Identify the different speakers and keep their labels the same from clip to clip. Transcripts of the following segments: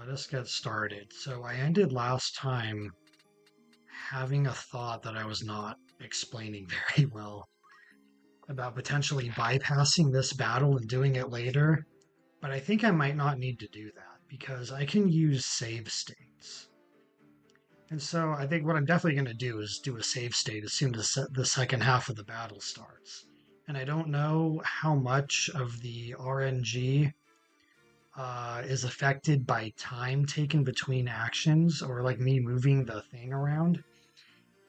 Speaker 1: let us get started. So I ended last time having a thought that I was not explaining very well about potentially bypassing this battle and doing it later, but I think I might not need to do that because I can use save states. And so I think what I'm definitely going to do is do a save state as soon as the second half of the battle starts. And I don't know how much of the RNG is affected by time taken between actions or like me moving the thing around.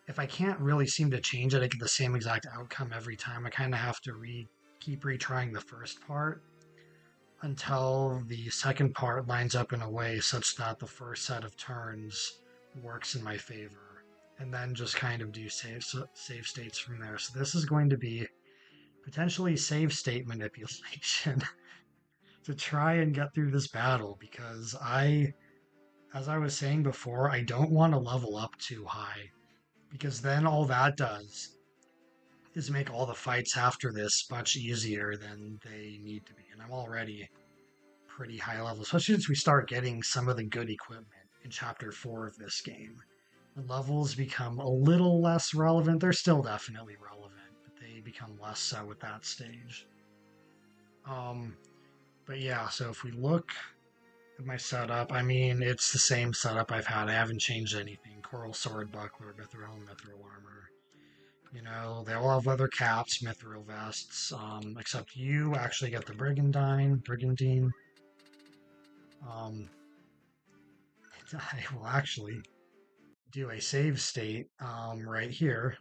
Speaker 1: If I can't really seem to change it, I get the same exact outcome every time. I kind of have to keep retrying the first part until the second part lines up in a way such that the first set of turns works in my favor, and then just kind of do save states from there. So this is going to be potentially save state manipulation to try and get through this battle because as I was saying before, I don't want to level up too high because then all that does is make all the fights after this much easier than they need to be. And I'm already pretty high level, especially since we start getting some of the good equipment in chapter 4 of this game. The levels become a little less relevant. They're still definitely relevant, but they become less so at that stage. Um, but yeah, so if we look at my setup, I mean, it's the same setup I've had. I haven't changed anything. Coral Sword, Buckler, Mithril, Mithril Armor. You know, they all have leather caps, Mithril vests, except you actually get the Brigandine. Um, I will actually do a save state right here.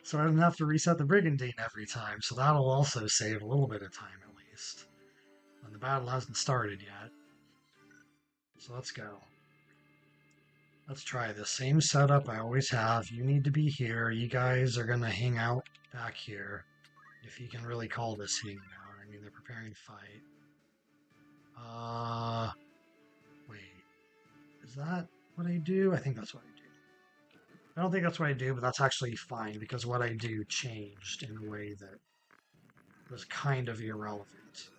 Speaker 1: So I don't have to reset the Brigandine every time, so that'll also save a little bit of time at least. And the battle hasn't started yet. So let's go. Let's try the same setup I always have. You need to be here. You guys are going to hang out back here. If you can really call this hanging out. I mean, they're preparing to fight. Wait. Is that what I do? I think that's what I do. I don't think that's what I do, but that's actually fine because what I do changed in a way that was kind of irrelevant.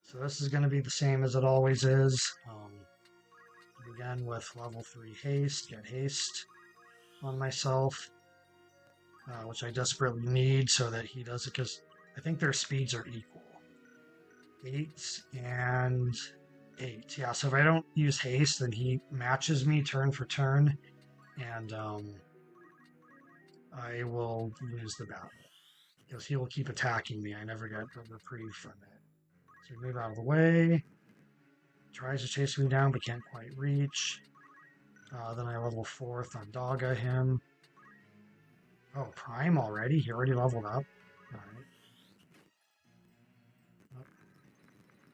Speaker 1: So this is going to be the same as it always is. Begin with level 3 haste, get haste on myself, which I desperately need so that he does it because I think their speeds are equal. 8 and 8. Yeah, so if I don't use haste, then he matches me turn for turn, and I will lose the battle because he will keep attacking me. I never get a reprieve from it. So move out of the way. Tries to chase me down, but can't quite reach. Then I level 4th on Dogga him. Oh, Prime already? He already leveled up? Alright.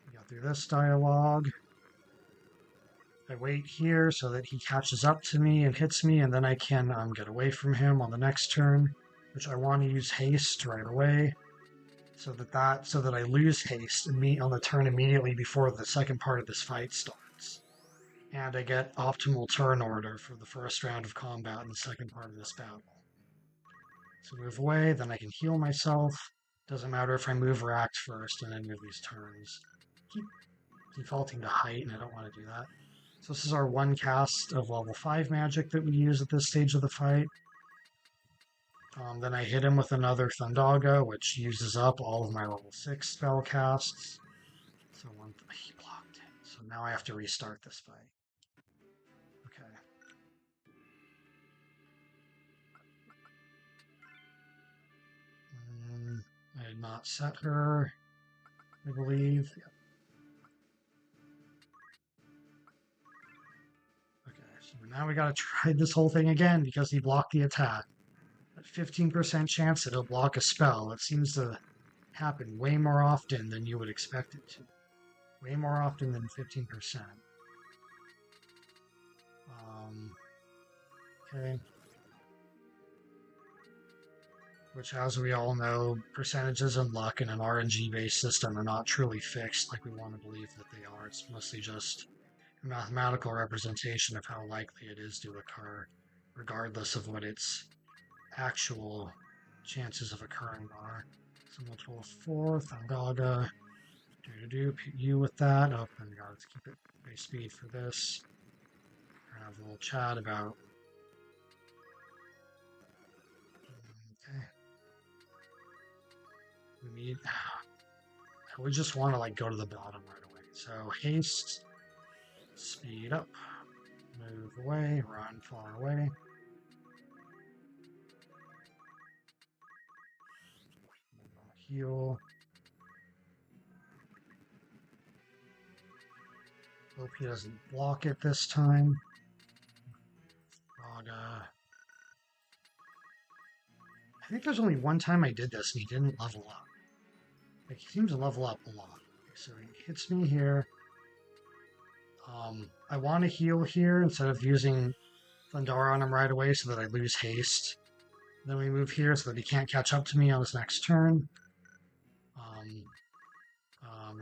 Speaker 1: We got through this dialogue. I wait here so that he catches up to me and hits me, and then I can get away from him on the next turn, which I want to use haste right away, so that I lose haste on the turn immediately before the second part of this fight starts, and I get optimal turn order for the first round of combat in the second part of this battle. So move away, then I can heal myself. Doesn't matter if I move or act first in any of these turns. Keep defaulting to height, and I don't want to do that. So this is our one cast of level 5 magic that we use at this stage of the fight. Then I hit him with another Thundaga, which uses up all of my level 6 spell casts. So he blocked it. So now I have to restart this fight. Okay. I did not set her, I believe. Yep. So now we gotta try this whole thing again because he blocked the attack. At 15% chance that he'll block a spell. It seems to happen way more often than you would expect it to. Way more often than 15%. Okay. Which, as we all know, percentages and luck in an RNG-based system are not truly fixed like we want to believe that they are. It's mostly just mathematical representation of how likely it is to occur, regardless of what its actual chances of occurring are. So multiple 4th, Andaga. Hit you with that. Oh, and we gotta keep it base speed for this. Have a little chat about. Okay. We need. We just want to like go to the bottom right away. So haste, speed up, move away, run far away. Heal. Hope he doesn't block it this time. Raga. I think there's only one time I did this and he didn't level up. Like he seems to level up a lot. So he hits me here. I want to heal here instead of using Thundara on him right away so that I lose haste. Then we move here so that he can't catch up to me on his next turn.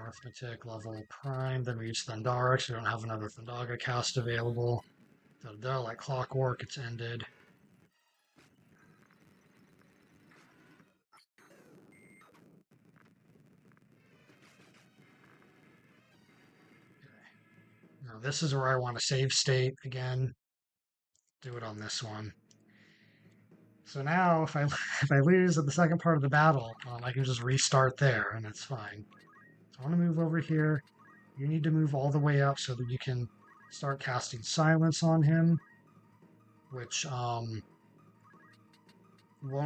Speaker 1: Arithmetic, level, prime. Then we use Thundara because we don't have another Thundaga cast available. Like clockwork, it's ended. Now this is where I want to save state again. Do it on this one. So now if I if I lose at the second part of the battle, I can just restart there and it's fine. So I want to move over here. You need to move all the way up so that you can start casting silence on him, which won't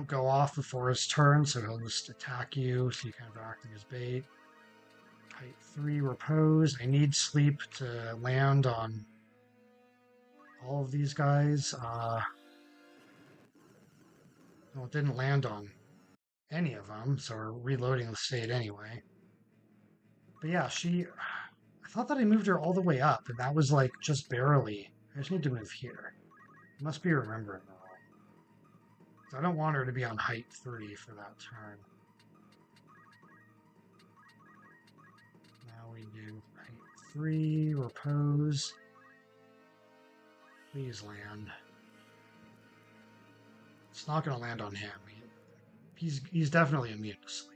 Speaker 1: go off before his turn, so he'll just attack you, so you kind of acting as bait. Height 3, repose. I need sleep to land on all of these guys. Well, it didn't land on any of them, so we're reloading the state anyway. But yeah, I thought that I moved her all the way up, and that was like just barely. I just need to move here. I must be remembering wrong. I don't want her to be on height 3 for that turn. Now we do height 3, repose. Please land. It's not going to land on him. He's definitely immune to sleep.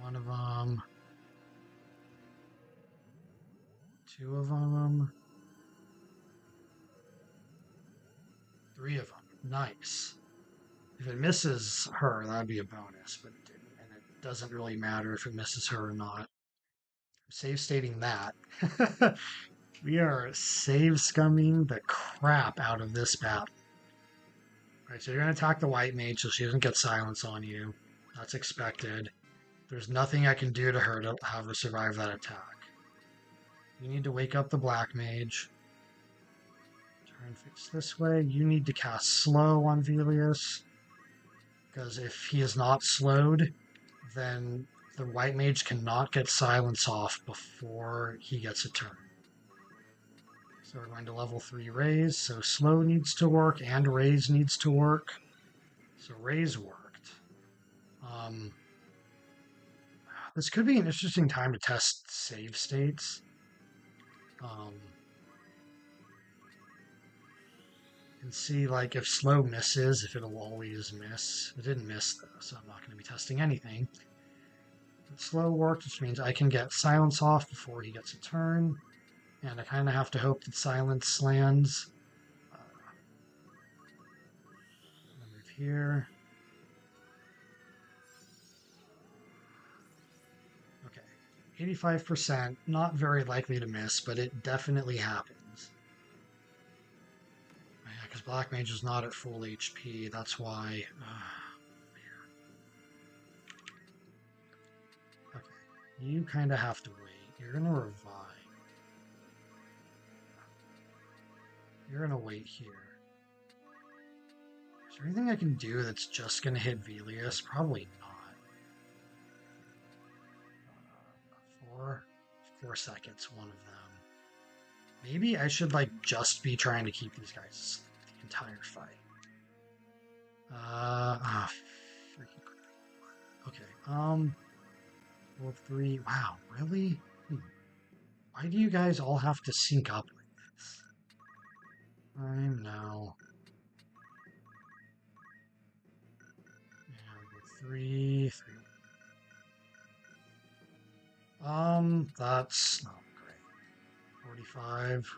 Speaker 1: One of them. Two of them. Three of them. Nice. If it misses her, that'd be a bonus, but it didn't. And it doesn't really matter if it misses her or not. Save stating that. We are save scumming the crap out of this battle. Alright, so you're going to attack the white mage so she doesn't get silence on you. That's expected. There's nothing I can do to her to have her survive that attack. You need to wake up the black mage. Turn face this way. You need to cast slow on Velius. Because if he is not slowed, then the white mage cannot get silence off before he gets a turn. So we're going to level 3 raise. So slow needs to work and raise needs to work. So raise worked. This could be an interesting time to test save states. And see like if slow misses, if it'll always miss. It didn't miss though, so I'm not going to be testing anything. But slow worked, which means I can get silence off before he gets a turn. And I kind of have to hope that silence lands. Move here. Okay, 85%, not very likely to miss, but it definitely happens. Yeah, because Black Mage is not at full HP, that's why. Okay, you kind of have to wait. You're going to revive. You're going to wait here. Is there anything I can do that's just going to hit Velius? Probably not. 4 seconds, one of them. Maybe I should like just be trying to keep these guys asleep the entire fight. Okay, level 3. Wow, really? Why do you guys all have to sync up like this? I know. Level 3. That's not great. 45.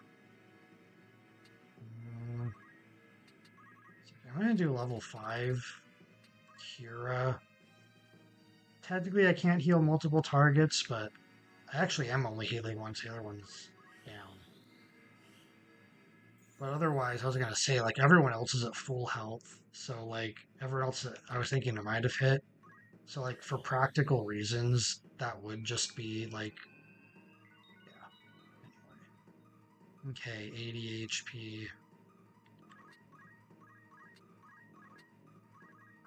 Speaker 1: I'm gonna do level 5. Kira. Technically, I can't heal multiple targets, but I actually am only healing once the other one's down. But otherwise, I was gonna say, like, everyone else is at full health. So, like, everyone else, I was thinking it might have hit. So, like, for practical reasons, that would just be, like, yeah. Anyway. Okay, 80 HP.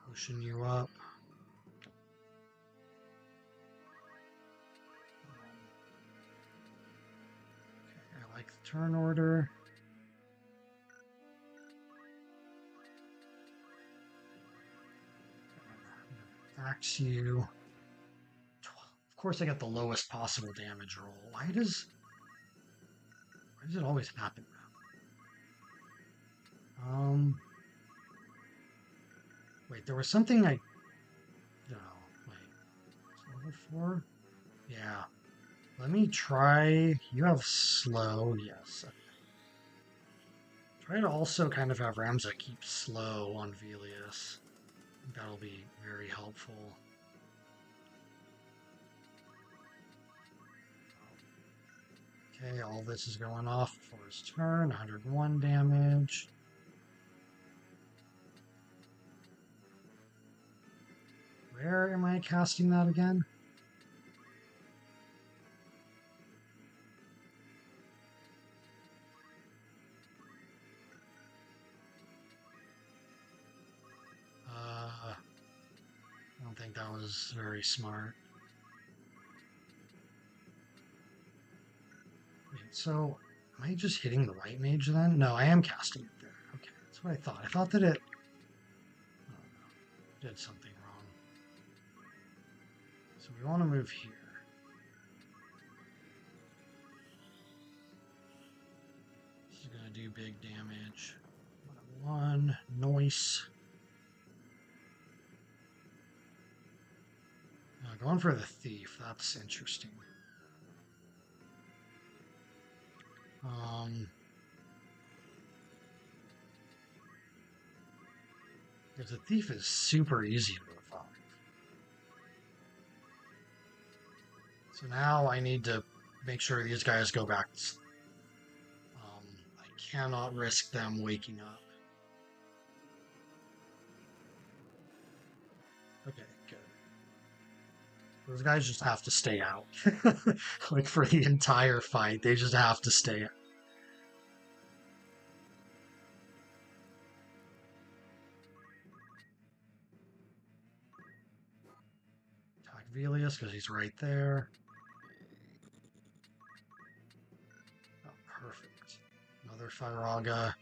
Speaker 1: Pushing you up. Okay, I like the turn order. Axe you. Of course, I got the lowest possible damage roll. Why does it always happen? Wait, there was something I. No, wait. Level 4? Yeah. Let me try. You have slow, yes. Try to also kind of have Ramza keep slow on Velius. That'll be very helpful. Okay, all this is going off for his turn. 101 damage. Where am I casting that again? I don't think that was very smart. Wait, so am I just hitting the right mage then? No, I am casting it there. Okay, that's what I thought. I thought that it did something wrong. So we want to move here. This is going to do big damage. 1, noise. Going for the thief. That's interesting. Because the thief is super easy to revive. So now I need to make sure these guys go back. I cannot risk them waking up. Okay, good. Those guys just have to stay out. Like for the entire fight, they just have to stay out. Attack Velius because he's right there. Oh, perfect. Another Firaga.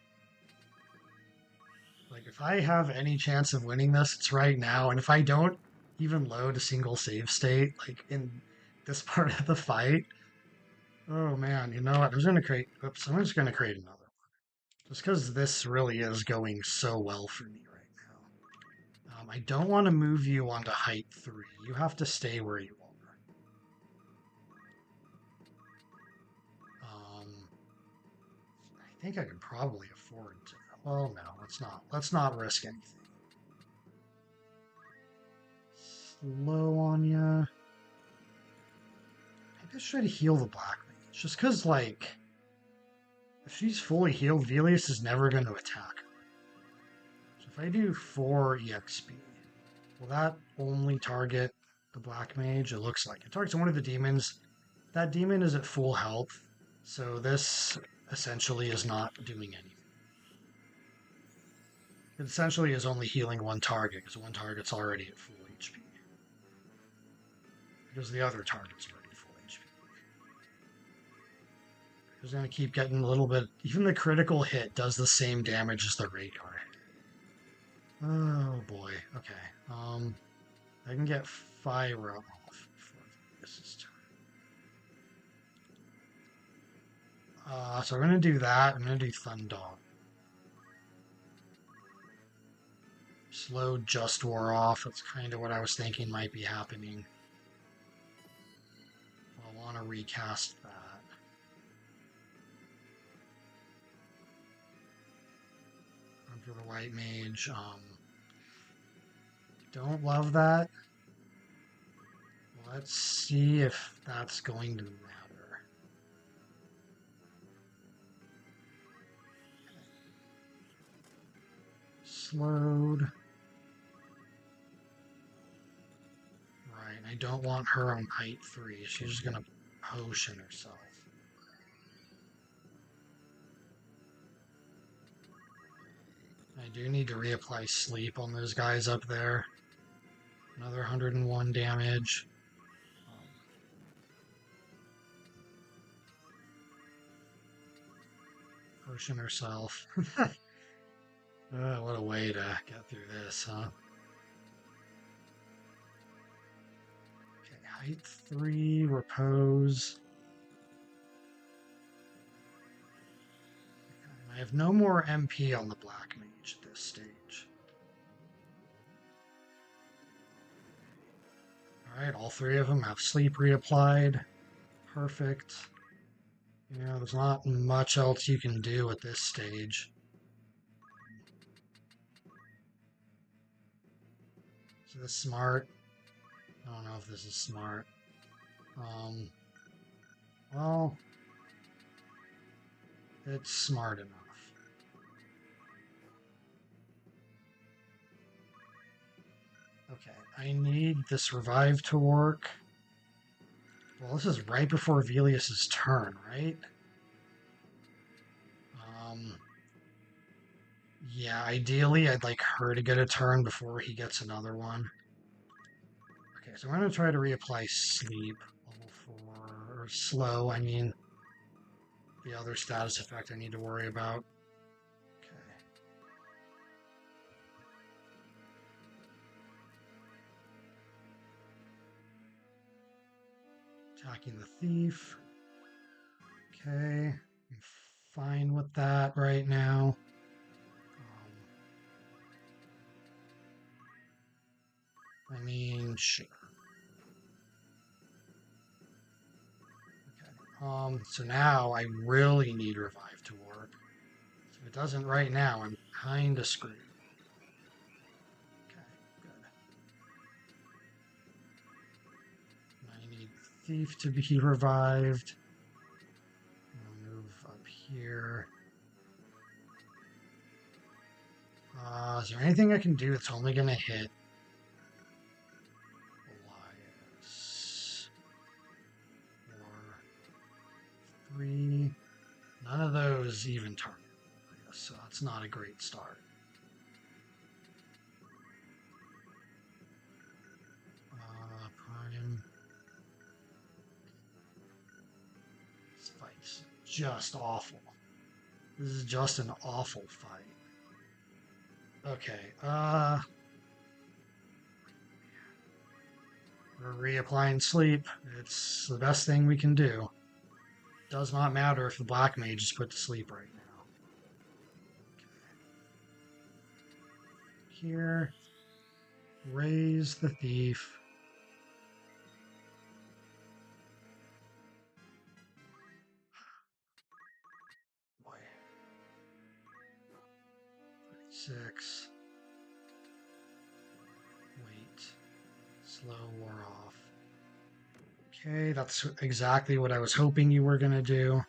Speaker 1: Like, if I have any chance of winning this, it's right now. And if I don't even load a single save state, like in this part of the fight, oh man, you know what? I'm just gonna create. Oops, I'm just gonna create another one. Just because this really is going so well for me right now. I don't want to move you onto height 3. You have to stay where you are. I think I can probably afford to. Well, no, let's not. Let's not risk anything. Slow on ya. Maybe I should heal the Black Mage. Just because, like, if she's fully healed, Velius is never going to attack her. So if I do 4 EXP, will that only target the Black Mage? It looks like it targets one of the demons. That demon is at full health, so this essentially is not doing anything. It essentially is only healing one target, because one target's already at full HP. Because the other target's already full HP. It's going to keep getting a little bit... Even the critical hit does the same damage as the radar hit. Oh boy, okay. I can get fire off before this is turn. So I'm going to do that. I'm going to do Thundog. Slow just wore off. That's kind of what I was thinking might be happening. want to recast that. Run for the white mage. Don't love that. Let's see if that's going to matter. Slowed. Right, I don't want her on height 3. She's just gonna potion herself. I do need to reapply sleep on those guys up there. Another 101 damage. Potion herself. What a way to get through this, huh? Okay, height 3, repose. I have no more MP on the black mage at this stage. Alright, all 3 of them have sleep reapplied. Perfect. Yeah, there's not much else you can do at this stage. Is this smart? I don't know if this is smart. Well, it's smart enough. Okay, I need this revive to work. Well, this is right before Velius's turn, right? Yeah, ideally I'd like her to get a turn before he gets another one. Okay, so I'm going to try to reapply sleep. Level 4, or slow, I mean. The other status effect I need to worry about. Okay. Attacking the thief. Okay, I'm fine with that right now. I mean, sure. Okay. So now I really need revive to work. So if it doesn't right now, I'm kinda screwed. Okay, good. I need thief to be revived. I'll move up here. Is there anything I can do that's only gonna hit Elias? 4, 3. None of those even target Elias, so that's not a great start. Prime. This fight's just awful. This is just an awful fight. Okay, we're reapplying sleep. It's the best thing we can do. Does not matter if the black mage is put to sleep right now. Okay. Here, raise the thief. Boy. 36. Wait. Slow war off. Okay, that's exactly what I was hoping you were going to do.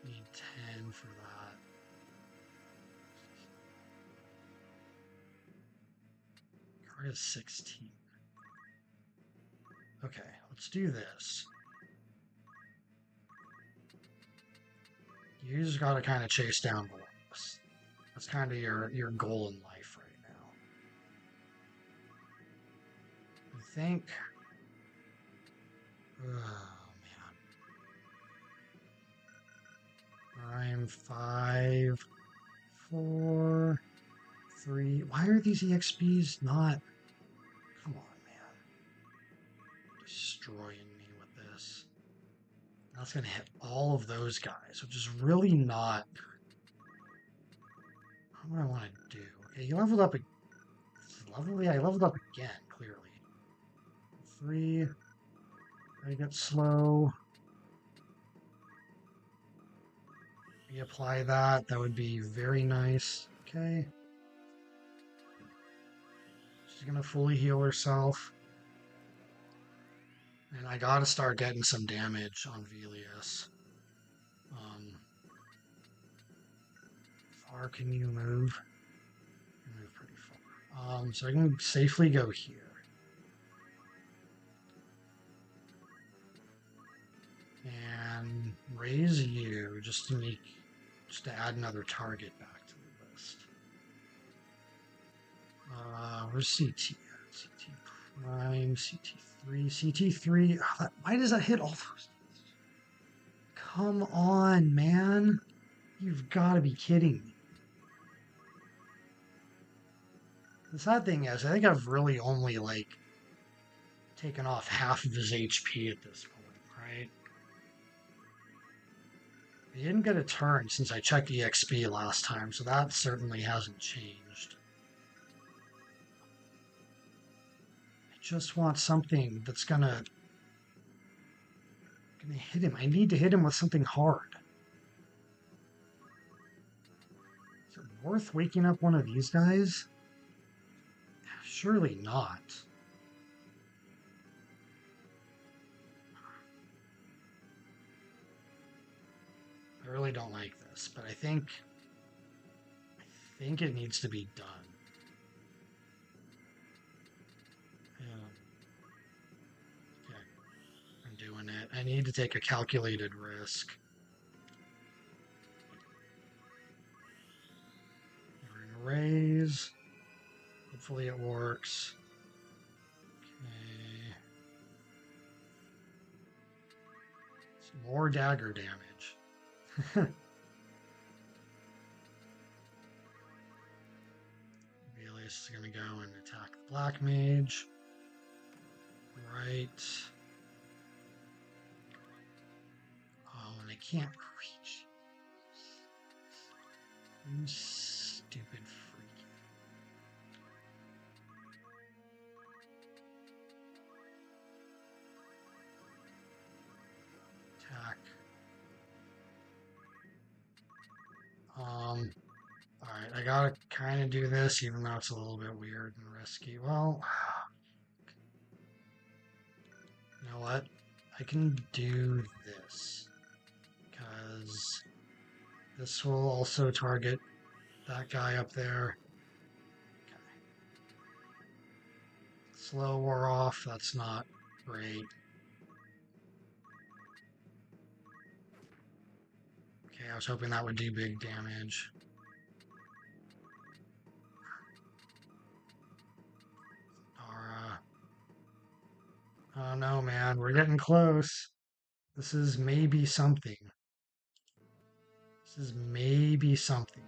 Speaker 1: Need 10 for that. Card is 16. Okay, let's do this. You just gotta kind of chase down the loss. That's kind of your goal in life right now. I think. Oh man. I'm 5, 4, 3. Why are these EXPs not? Come on, man. Destroying me with this. That's gonna hit all of those guys, which is really not what I want to do. Okay, he leveled up. Yeah, he leveled up again, clearly. 3. I get slow. Reapply that. That would be very nice. Okay. She's gonna fully heal herself. And I gotta start getting some damage on Velius. Far can you move? You move pretty far. So I can safely go here. And raise you just to add another target back to the list. Where's CT? CT Prime, CT3, CT3. Oh, why does that hit all those? Come on, man. You've got to be kidding me. The sad thing is, I think I've really only, like, taken off half of his HP at this point, right? He didn't get a turn since I checked EXP last time, so that certainly hasn't changed. I just want something that's gonna hit him. I need to hit him with something hard. Is it worth waking up one of these guys? Surely not. I really don't like this, but I think it needs to be done. Okay, I'm doing it. I need to take a calculated risk. We're gonna raise. Hopefully it works. Okay. Some more dagger damage. Velius is going to go and attack the Black Mage. Right. Oh, and I can't reach. You stupid freak. Attack. Alright, I gotta kind of do this, even though it's a little bit weird and risky. Well, you know what? I can do this, because this will also target that guy up there. Okay. Slow wore off, that's not great. Okay, I was hoping that would do big damage. Oh no, man, we're getting close. This is maybe something. This is maybe something.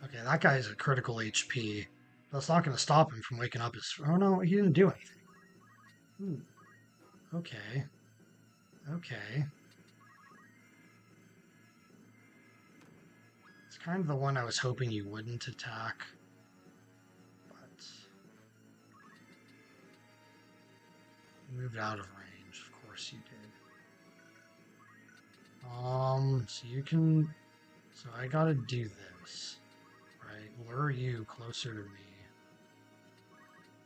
Speaker 1: Okay, that guy's at critical HP. That's not going to stop him from waking up his... Oh no, he didn't do anything. Ooh. Okay. Okay. It's kind of the one I was hoping you wouldn't attack. But... You moved out of range. Of course you did. So you can... So I gotta do this. Right? Lure you closer to me.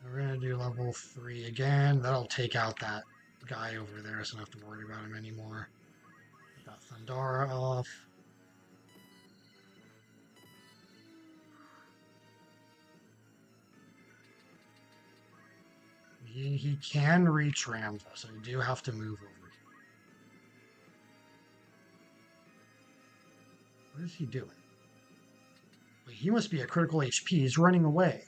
Speaker 1: We're gonna do level 3 again. That'll take out that guy over there, so I don't have to worry about him anymore. Got Thundara off. He can reach Ramtha, so you do have to move over here. What is he doing? Wait, he must be at critical HP. He's running away.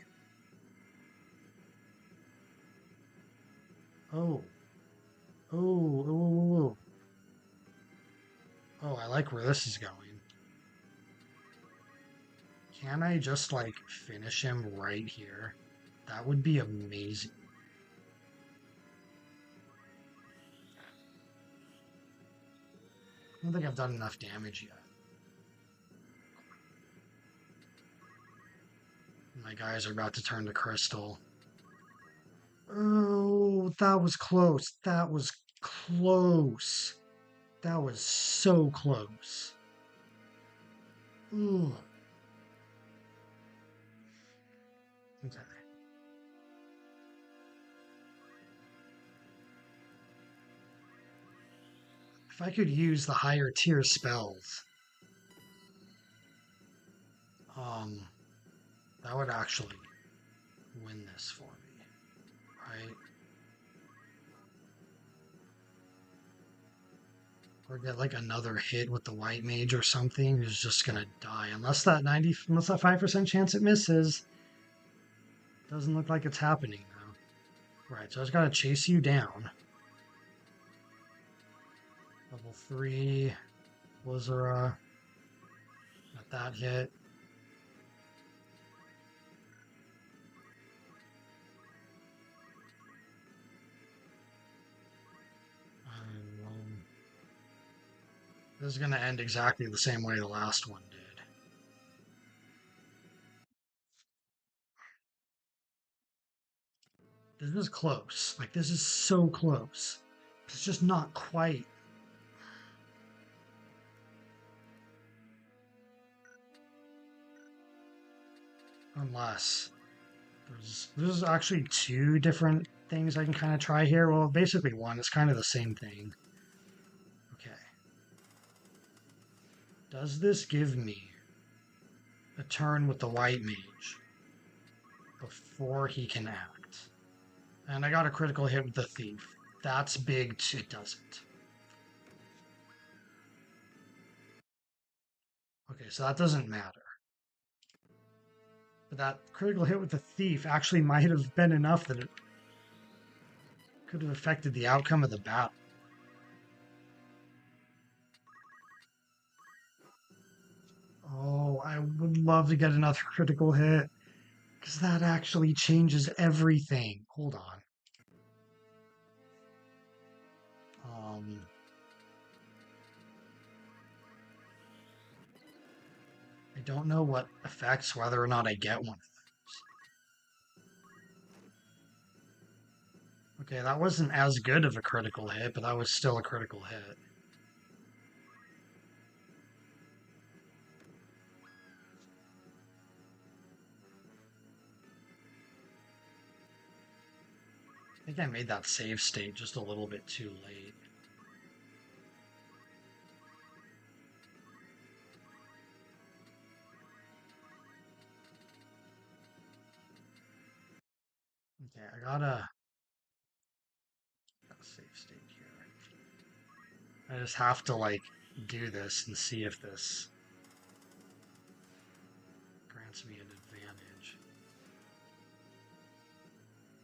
Speaker 1: Oh. Oh, oh, oh, oh. Oh, I like where this is going. Can I just, like, finish him right here? That would be amazing. I don't think I've done enough damage yet. My guys are about to turn to crystal. Oh, that was close. That was close. That was so close. Ooh. Okay. If I could use the higher tier spells, um, that would actually win this for me, right? Or get like another hit with the white mage or something who's just gonna die. Unless that 5% chance it misses. Doesn't look like it's happening though. Right, so I just gotta chase you down. Level 3, Blizzara. Got that hit. This is gonna end exactly the same way the last one did. This is close. Like, this is so close. It's just not quite. Unless there's actually two different things I can kind of try here. Well, basically one. It's kind of the same thing. Okay. Does this give me a turn with the white mage before he can act? And I got a critical hit with the thief. That's big. It doesn't. Okay, so that doesn't matter. But that critical hit with the thief actually might have been enough that it could have affected the outcome of the battle. Oh, I would love to get another critical hit because that actually changes everything. Hold on. Um, I don't know what affects whether or not I get one of those. Okay, that wasn't as good of a critical hit, but that was still a critical hit. I think I made that save state just a little bit too late. Okay, I gotta save state here. I just have to like do this and see if this grants me an advantage.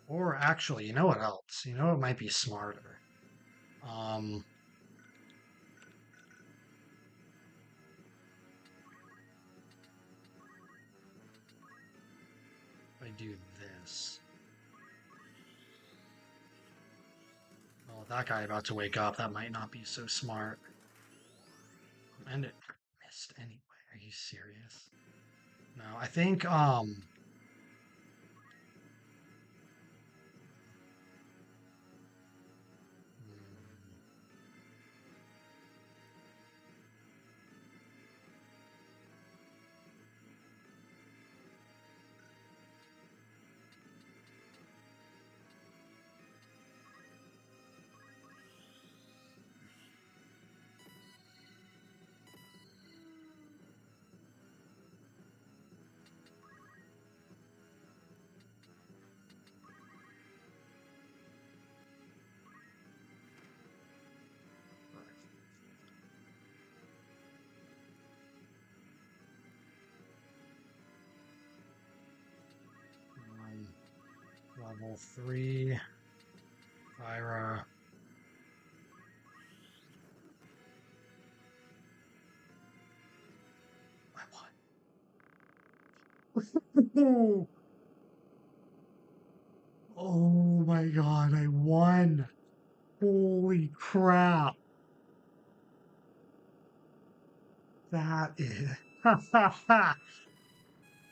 Speaker 1: Or actually, you know what else? You know what might be smarter? Um, if I do this. Well, with that guy about to wake up, that might not be so smart. And it missed anyway. Are you serious? No, I think level 3 Fyra. I won. Oh my god, I won. Holy crap. That is.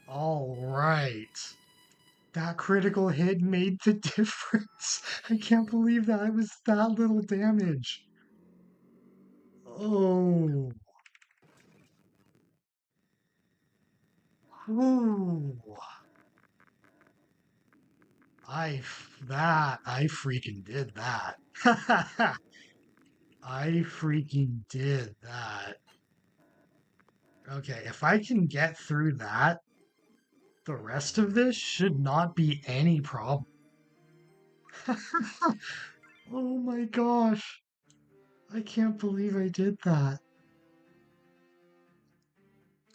Speaker 1: All right. That critical hit made the difference. I can't believe that it was that little damage. Oh. Ooh. I freaking did that. I freaking did that. Okay, if I can get through that, the rest of this should not be any problem. Oh my gosh. I can't believe I did that.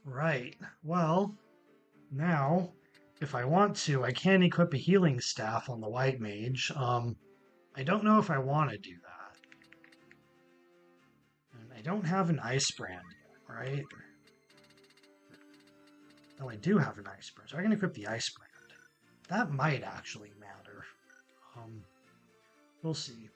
Speaker 1: Right. Well, now, if I want to, I can equip a healing staff on the white mage. I don't know if I want to do that. And I don't have an ice brand yet, right? No, I do have an ice brand, so I can equip the ice brand. That might actually matter. Um, we'll see.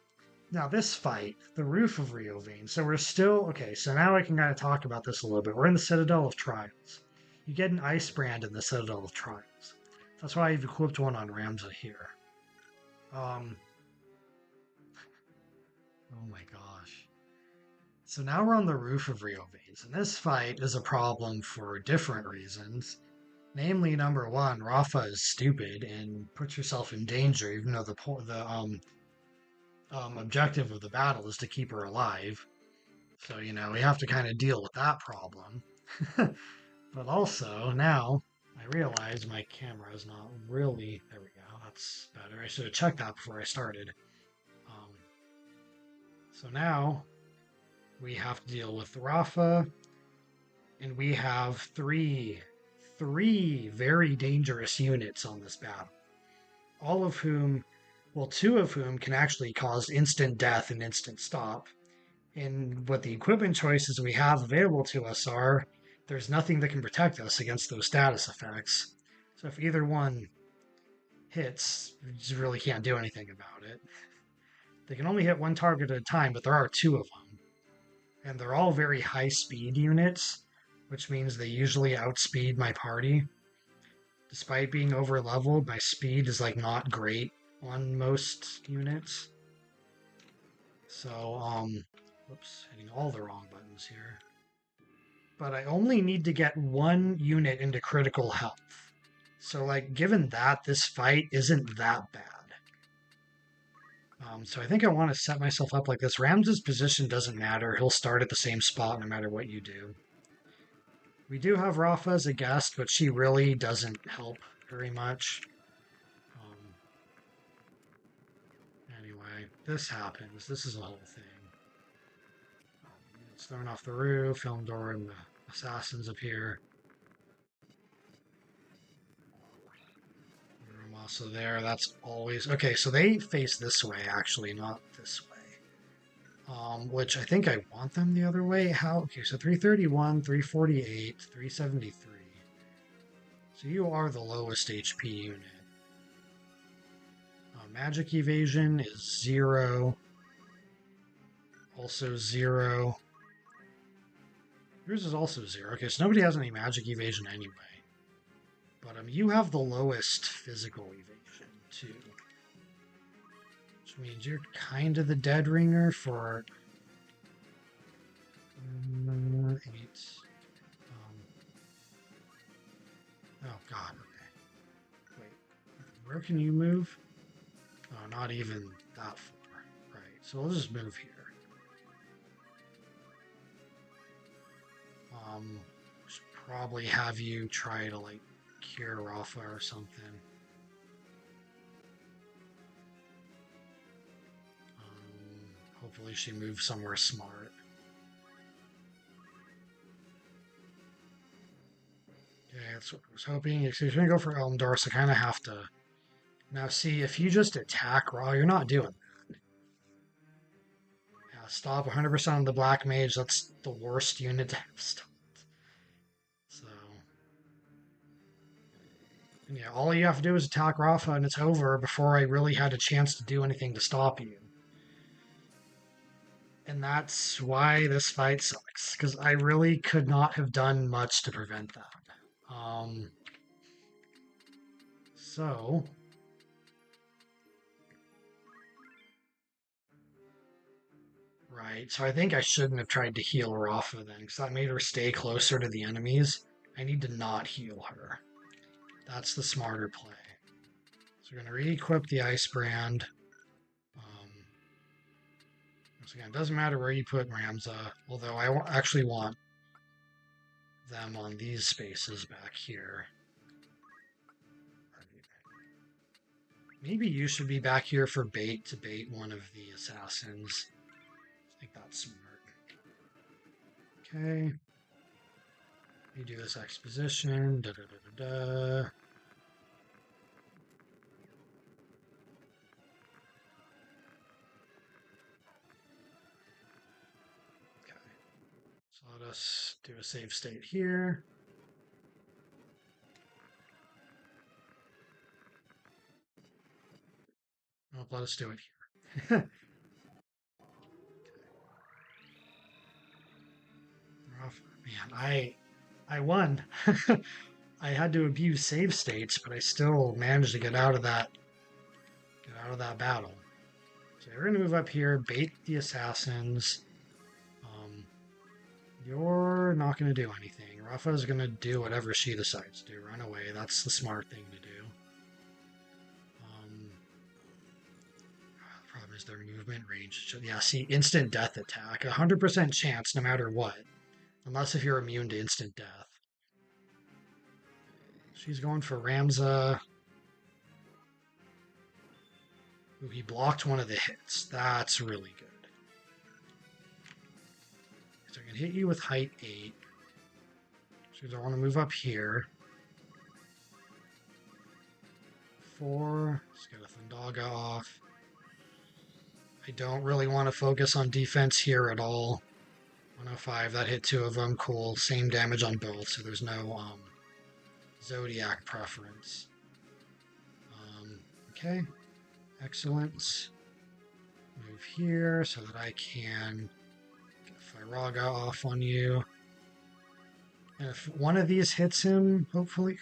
Speaker 1: Now, this fight, the roof of Riovanes. So we're still okay. So now I can kind of talk about this a little bit. We're in the Citadel of Trials. You get an ice brand in the Citadel of Trials. That's why I've equipped one on Ramza here. Um, oh my gosh. So now we're on the roof of Riovanes, and this fight is a problem for different reasons. Namely, number one, Rafa is stupid and puts herself in danger, even though the objective of the battle is to keep her alive. So, we have to kind of deal with that problem. But also, now I realize my camera is not really. There we go. That's better. I should have checked that before I started. Um, so now we have to deal with Rafa, and we have three very dangerous units on this battle. All of whom, well, two of whom can actually cause instant death and instant stop. And what the equipment choices we have available to us are, there's nothing that can protect us against those status effects. So if either one hits, we just really can't do anything about it. They can only hit one target at a time, but there are two of them. And they're all very high speed units, which means they usually outspeed my party. Despite being over leveled, my speed is like not great on most units. So, whoops, hitting all the wrong buttons here. But I only need to get one unit into critical health. So, like, given that, this fight isn't that bad. So I think I want to set myself up like this. Rams's position doesn't matter. He'll start at the same spot no matter what you do. We do have Rafa as a guest, but she really doesn't help very much. Anyway, this happens. This is a whole thing. It's thrown off the roof. Helmdor and the assassins appear. I'm also there. That's always okay. So they face this way, actually, not this way. Which I think I want them the other way. How? Okay, so 331, 348, 373. So you are the lowest HP unit. Magic evasion is 0. Also 0. Yours is also 0. Okay, so nobody has any magic evasion anyway. But you have the lowest physical evasion, too. Which means you're kind of the dead ringer for 8. Oh, God, okay. Wait, where can you move? Oh, not even that far. Right, so we'll just move here. Should probably have you try to, like, cure Rafa or something. Hopefully she moves somewhere smart. Yeah, that's what I was hoping. If you're going to go for Elmdor, so kind of have to... Now, see, if you just attack Raw, you're not doing that. Yeah, stop 100% on the Black Mage. That's the worst unit to have stopped. So... And yeah, all you have to do is attack Rafa and it's over before I really had a chance to do anything to stop you. And that's why this fight sucks, because I really could not have done much to prevent that. Um, so, right. So I think I shouldn't have tried to heal Rafa then, because that made her stay closer to the enemies. I need to not heal her. That's the smarter play. So we're going to re-equip the Ice Brand. Once again, it doesn't matter where you put Ramza, although I actually want them on these spaces back here. Maybe you should be back here for bait to bait one of the assassins. I think that's smart. Okay. You do this exposition. Da da da da da. Okay. So let us do a save state here. Oh, let us do it here. Man, I won. I had to abuse save states, but I still managed to get out of that battle. So we're gonna move up here, bait the assassins. Um, you're not gonna do anything. Rafa's gonna do whatever she decides to do. Run away. That's the smart thing to do. The problem is their movement range. Yeah, see, instant death attack. 100% chance no matter what. Unless if you're immune to instant death. She's going for Ramza. Ooh, he blocked one of the hits. That's really good. So I can hit you with height 8. So I want to move up here. 4. Let's get a Thundaga off. I don't really want to focus on defense here at all. 105, that hit 2 of them. Cool. Same damage on both, so there's no Zodiac preference. Okay. Excellent. Move here so that I can get Firaga off on you. And if one of these hits him, hopefully.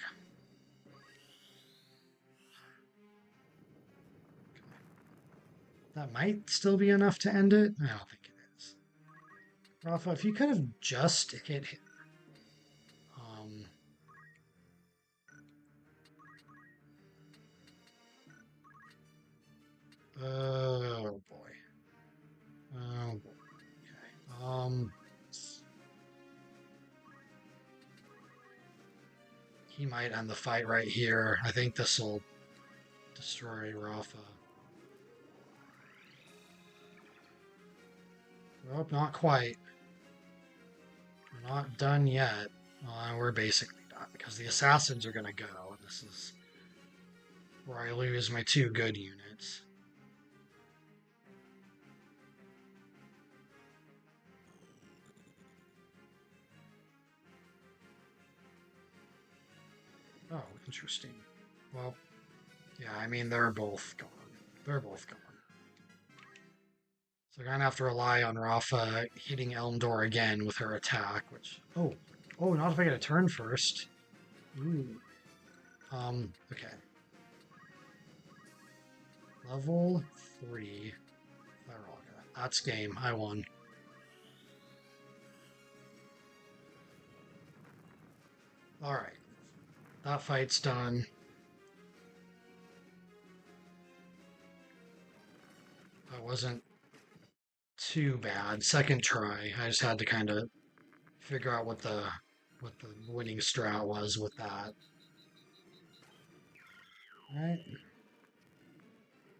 Speaker 1: That might still be enough to end it. I don't think it is. Rafa, if you could have just hit him. Oh boy. Oh boy. Okay. He might end the fight right here. I think this will destroy Rafa. Well, not quite. We're not done yet. We're basically done because the assassins are going to go. This is where I lose my 2 good units. Oh, interesting. Well, yeah, I mean, they're both gone. They're both gone. So I'm going to have to rely on Rafa hitting Elmdor again with her attack, which... Oh, not if I get a turn first. Ooh. Okay. Level 3. Firaga. That's game. I won. Alright. That fight's done. That wasn't too bad. Second try. I just had to kind of figure out what the winning strat was with that. Alright.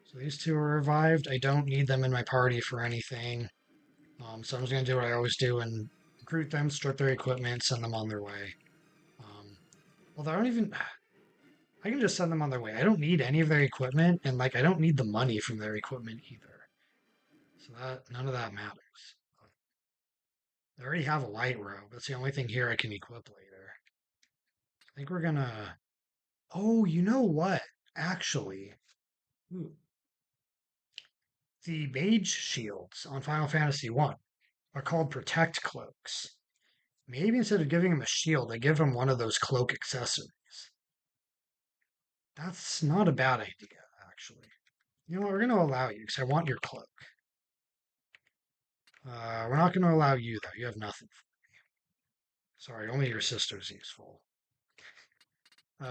Speaker 1: So these 2 are revived. I don't need them in my party for anything. So I'm just going to do what I always do and recruit them, strip their equipment, send them on their way. Although I don't even... I can just send them on their way. I don't need any of their equipment, and I don't need the money from their equipment either. So none of that matters. I already have a light robe. That's the only thing here I can equip later. I think we're gonna... Oh, you know what? Actually, ooh, The mage shields on Final Fantasy 1 are called protect cloaks. Maybe instead of giving him a shield, they give him one of those cloak accessories. That's not a bad idea, actually. You know what? We're going to allow you because I want your cloak. We're not going to allow you, though. You have nothing. Sorry, only your sister's useful.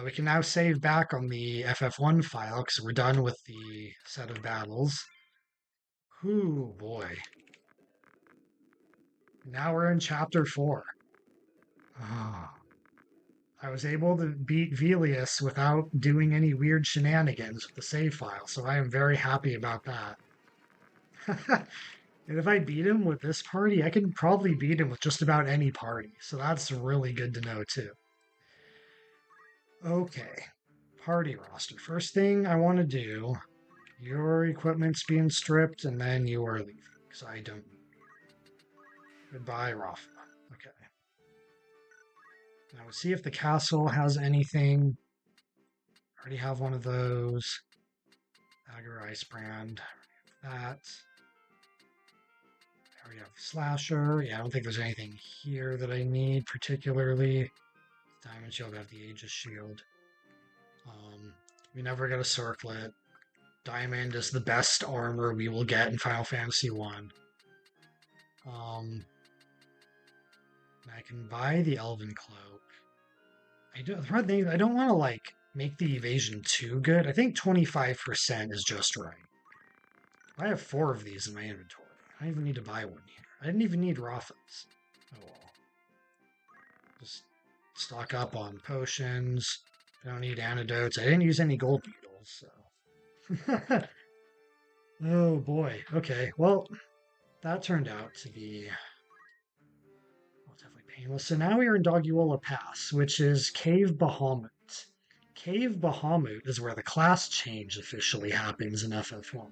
Speaker 1: We can now save back on the FF1 file because we're done with the set of battles. Ooh, boy. Now we're in chapter 4. Ah. I was able to beat Velius without doing any weird shenanigans with the save file, so I am very happy about that. And if I beat him with this party, I can probably beat him with just about any party, so that's really good to know too. Okay, party roster. First thing I want to do, your equipment's being stripped, and then you are leaving, because I don't. Goodbye, Rafa. Okay. Now we'll see if the castle has anything. I already have one of those. Dagger Ice Brand. That. I already have Slasher. Yeah, I don't think there's anything here that I need particularly. Diamond Shield, I have the Aegis Shield. We never get a circlet. Diamond is the best armor we will get in Final Fantasy 1. I can buy the Elven Cloak. The problem thing is I don't want to like make the evasion too good. I think 25% is just right. I have 4 of these in my inventory. I don't even need to buy one here. I didn't even need Rafa's. Oh well. Just stock up on potions. I don't need antidotes. I didn't use any gold beetles, so. Oh boy. Okay. Well, that turned out to be definitely painless. So now we are in Dugeura Pass, which is Cave Bahamut. Cave Bahamut is where the class change officially happens in FF1.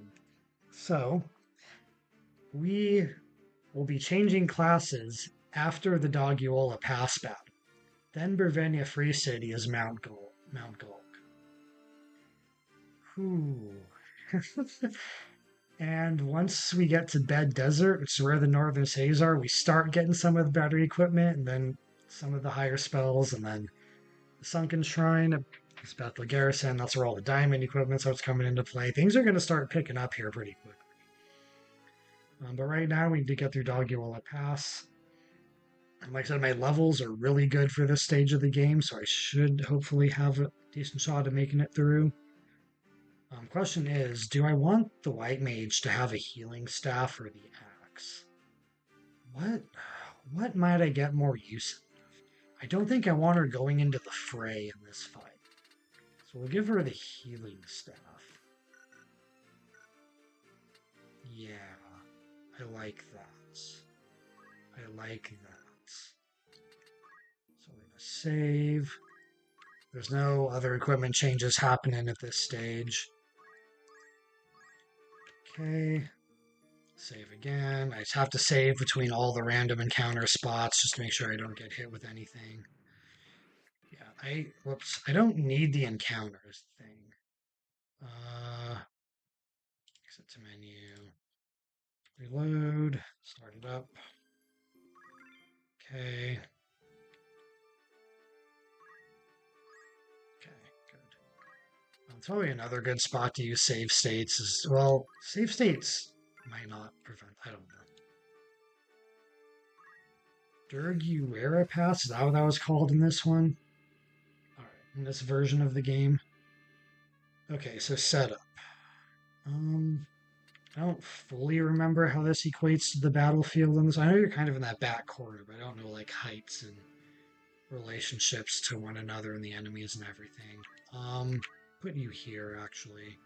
Speaker 1: So, we will be changing classes after the Dugeura Pass battle. Then Bervenia Free City is Mount Gulg. Whew. And once we get to Bed Desert, which is where the northern cities are, we start getting some of the better equipment, and then some of the higher spells, and then the Sunken Shrine, Bethel Garrison, that's where all the diamond equipment starts coming into play. Things are going to start picking up here pretty quickly. But right now, we need to get through Dugeura Pass. And like I said, my levels are really good for this stage of the game, so I should hopefully have a decent shot at making it through. Question is, do I want the White Mage to have a healing staff or the axe? What might I get more use of? I don't think I want her going into the fray in this fight. So we'll give her the healing staff. Yeah, I like that. I like that. So we're going to save. There's no other equipment changes happening at this stage. Okay. Save again. I just have to save between all the random encounter spots just to make sure I don't get hit with anything. Yeah, whoops. I don't need the encounters thing. Exit to menu. Reload. Start it up. Okay. It's probably another good spot to use save states. Well, save states might not prevent. I don't know. Dugeura Pass, is that what that was called in this one? Alright, in this version of the game. Okay, so setup. I don't fully remember how this equates to the battlefield in this. I know you're kind of in that back corner, but I don't know like heights and relationships to one another and the enemies and everything. Put you here actually.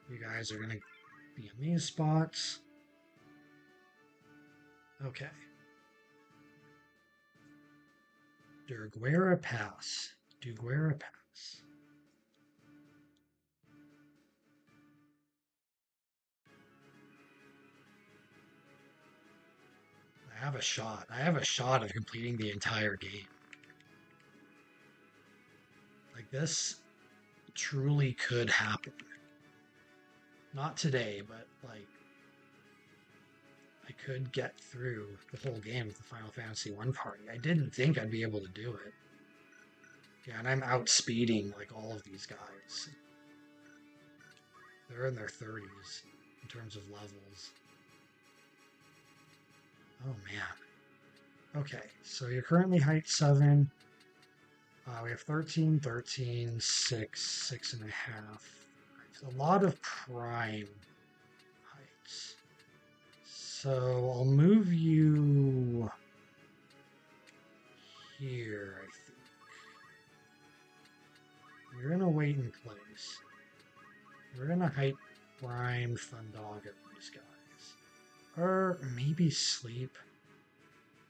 Speaker 1: You guys are gonna be in these spots. Okay. Dugeura Pass. Dugeura Pass. I have a shot. I have a shot of completing the entire game. Like this truly could happen. Not today, but like I could get through the whole game with the Final Fantasy 1 party. I didn't think I'd be able to do it. Yeah, and I'm outspeeding like all of these guys. They're in their 30s in terms of levels. Oh man. Okay, so you're currently height 7. We have 13, 13, 6, 6.5. A lot of prime heights. So I'll move you here, I think. You're gonna wait in place. We're gonna height prime Thundaga these guys. Or maybe sleep.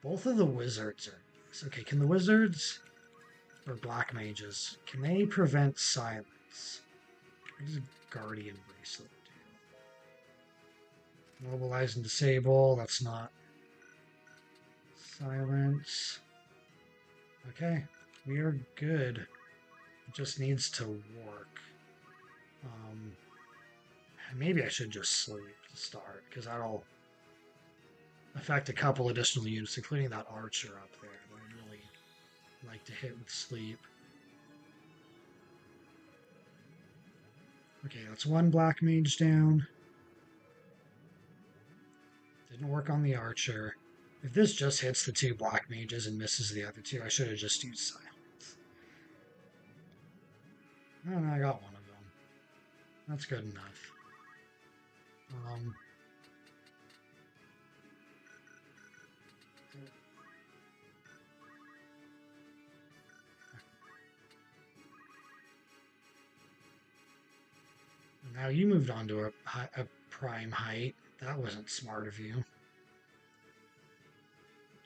Speaker 1: Both of the wizards are. Okay, can the wizards or black mages, can they prevent silence? What does Guardian Bracelet do? Mobilize and disable, that's not silence. Okay, we are good. It just needs to work. Maybe I should just sleep to start, because that'll affect a couple additional units, including that archer up there that I'd really like to hit with sleep. Okay, that's one black mage down. Didn't work on the archer. If this just hits the 2 black mages and misses the other 2, I should have just used silence. Oh, no, I got one of them. That's good enough. Now you moved on to a prime height. That wasn't smart of you.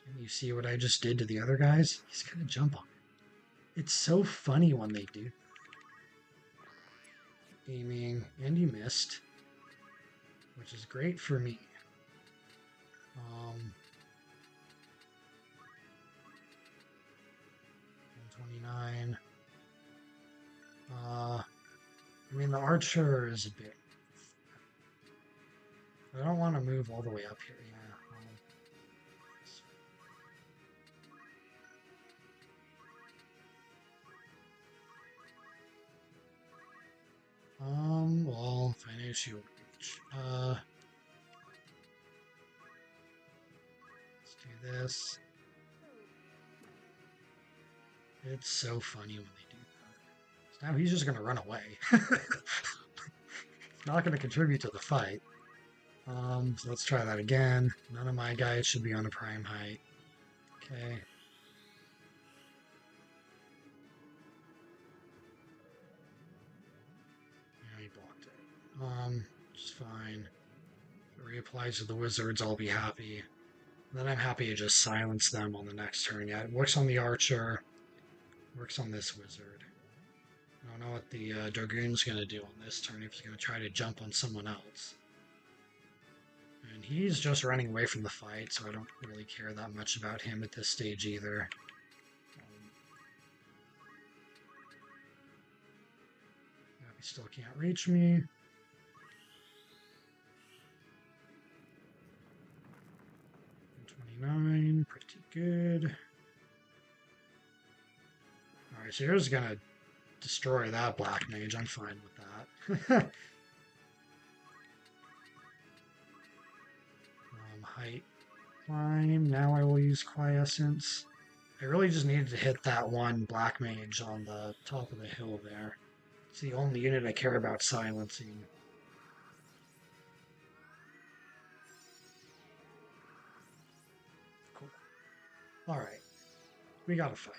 Speaker 1: Can you see what I just did to the other guys? He's gonna jump on it. It's so funny when they do. Aiming, and you missed, which is great for me. 129. I mean, the archer is a bit. I don't want to move all the way up here. Well, financial reach. Let's do this. It's so funny when they do that. So now he's just gonna run away. Not gonna contribute to the fight. So let's try that again. None of my guys should be on a prime height. Okay. Yeah, he blocked it. Just fine. If it reapplies to the wizards, I'll be happy. And then I'm happy to just silence them on the next turn. Yeah, it works on the archer. Works on this wizard. I don't know what the dragoon's going to do on this turn, if he's going to try to jump on someone else. And he's just running away from the fight, so I don't really care that much about him at this stage either. He still can't reach me. Pretty good. Alright, so you're just gonna destroy that black mage. I'm fine with that. Height climb. Now I will use quiescence. I really just needed to hit that one black mage on the top of the hill there. It's the only unit I care about silencing. Cool. Alright. We gotta fight.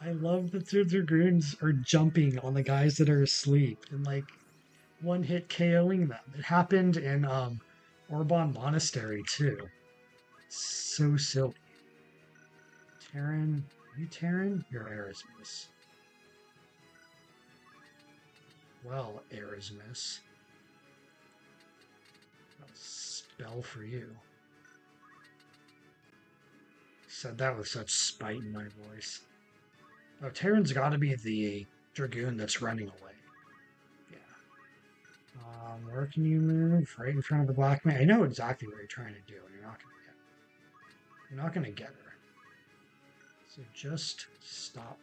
Speaker 1: I love that the dragoons are jumping on the guys that are asleep and like one hit KOing them. It happened in Orban Monastery too. So silly. Terran, are you Terran? You're Erasmus. Well, Erasmus. A spell for you. Said that with such spite in my voice. Oh, Terran's got to be the dragoon that's running away. Where can you move? Right in front of the black man. I know exactly what you're trying to do. You're not gonna get her. So just stop.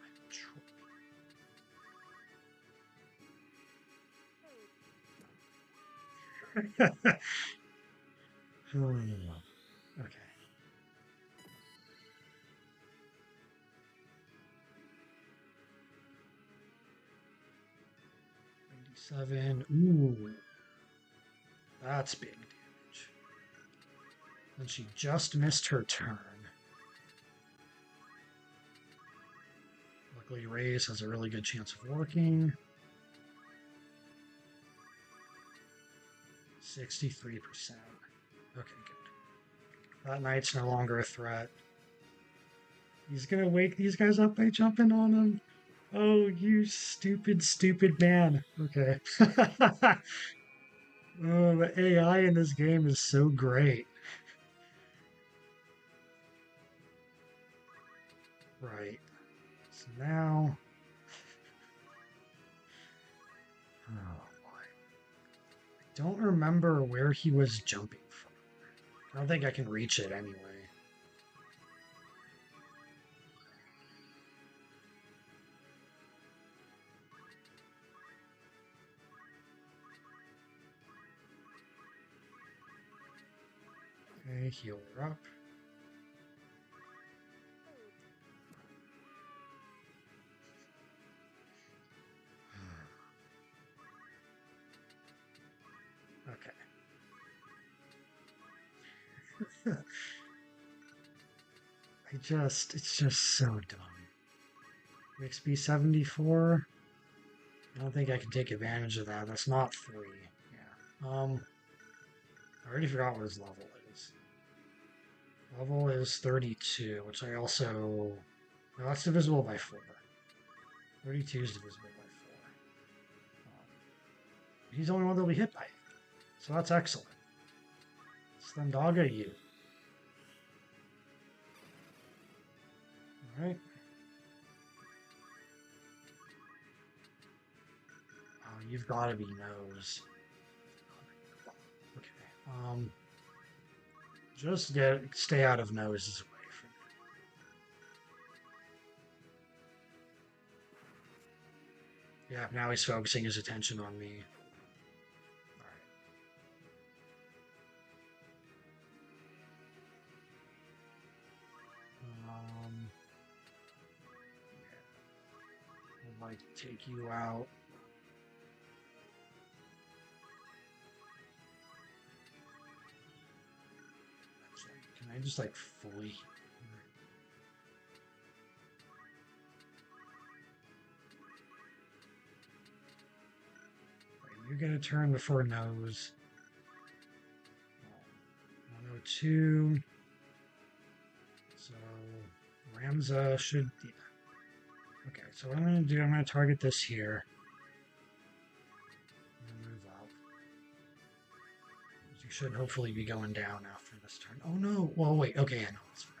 Speaker 1: Okay. 97. Ooh. That's big damage. And she just missed her turn. Luckily, Raise has a really good chance of working. 63%. Okay, good. That knight's no longer a threat. He's gonna wake these guys up by jumping on them. Oh, you stupid, stupid man. Okay. Oh, the AI in this game is so great. Right. So now. Oh boy. I don't remember where he was jumping from. I don't think I can reach it anyway. Okay, heal her up. Okay. It's just so dumb. XP 74. I don't think I can take advantage of that. That's not 3. Yeah. I already forgot what his level is. Level is 32, which I also. No, that's divisible by 4. 32 is divisible by 4. He's the only one that'll be hit by it. So that's excellent. Stendaga you. Alright. Oh, you've got to be nose. Okay. Just stay out of noses away from me. Yeah, now he's focusing his attention on me. I'd like to take you out. Can I just like fully? You're gonna turn before nose. 102. So Ramza should. Yeah. Okay, so what I'm gonna do, I'm gonna target this here. Move up. You should hopefully be going down after this turn. Oh no! Well, wait. Okay, yeah, no, that's fine.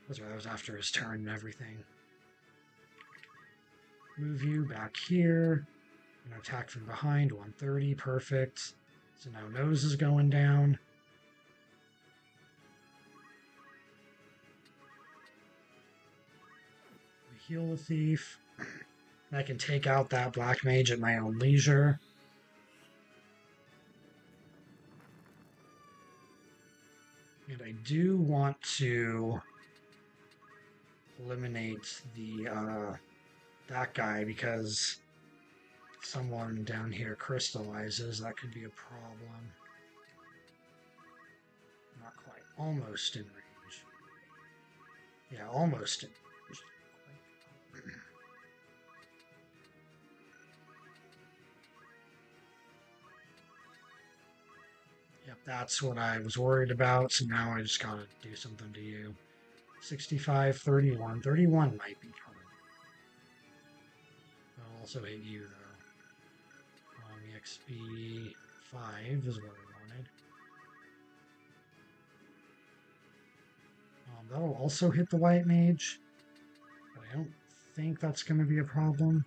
Speaker 1: That's right. That was after his turn and everything. Move you back here. And attack from behind. 130. Perfect. So now nose is going down. Heal the thief. I can take out that black mage at my own leisure. And I do want to eliminate the that guy because someone down here crystallizes. That could be a problem. Not quite. Almost in range. Yeah, almost in range. Yep, that's what I was worried about. So now I just gotta do something to you. 65, 31. 31 might be coming. I'll also hit you, though. EXP 5 is what I wanted. That'll also hit the white mage. But I don't think that's going to be a problem.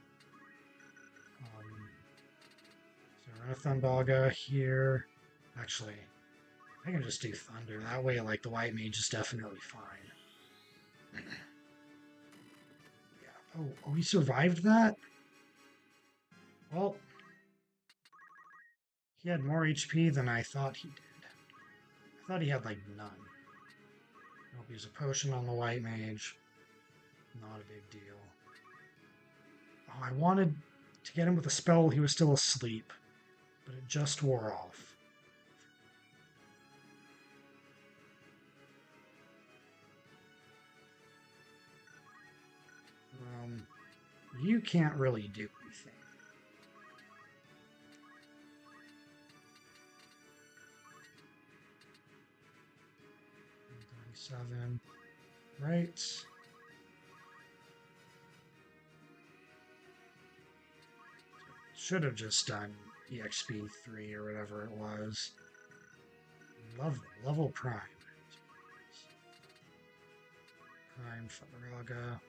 Speaker 1: a Thundaga here. Actually, I can just do Thunder. That way, like, the White Mage is definitely fine. Yeah. Oh, he survived that? Well, he had more HP than I thought he did. I thought he had, like, none. Nope, use a potion on the White Mage. Not a big deal. Oh, I wanted to get him with a spell while he was still asleep, but it just wore off. You can't really do anything. $37. Right. Should have just done EXP 3 or whatever it was. Level Prime. Prime Faraga.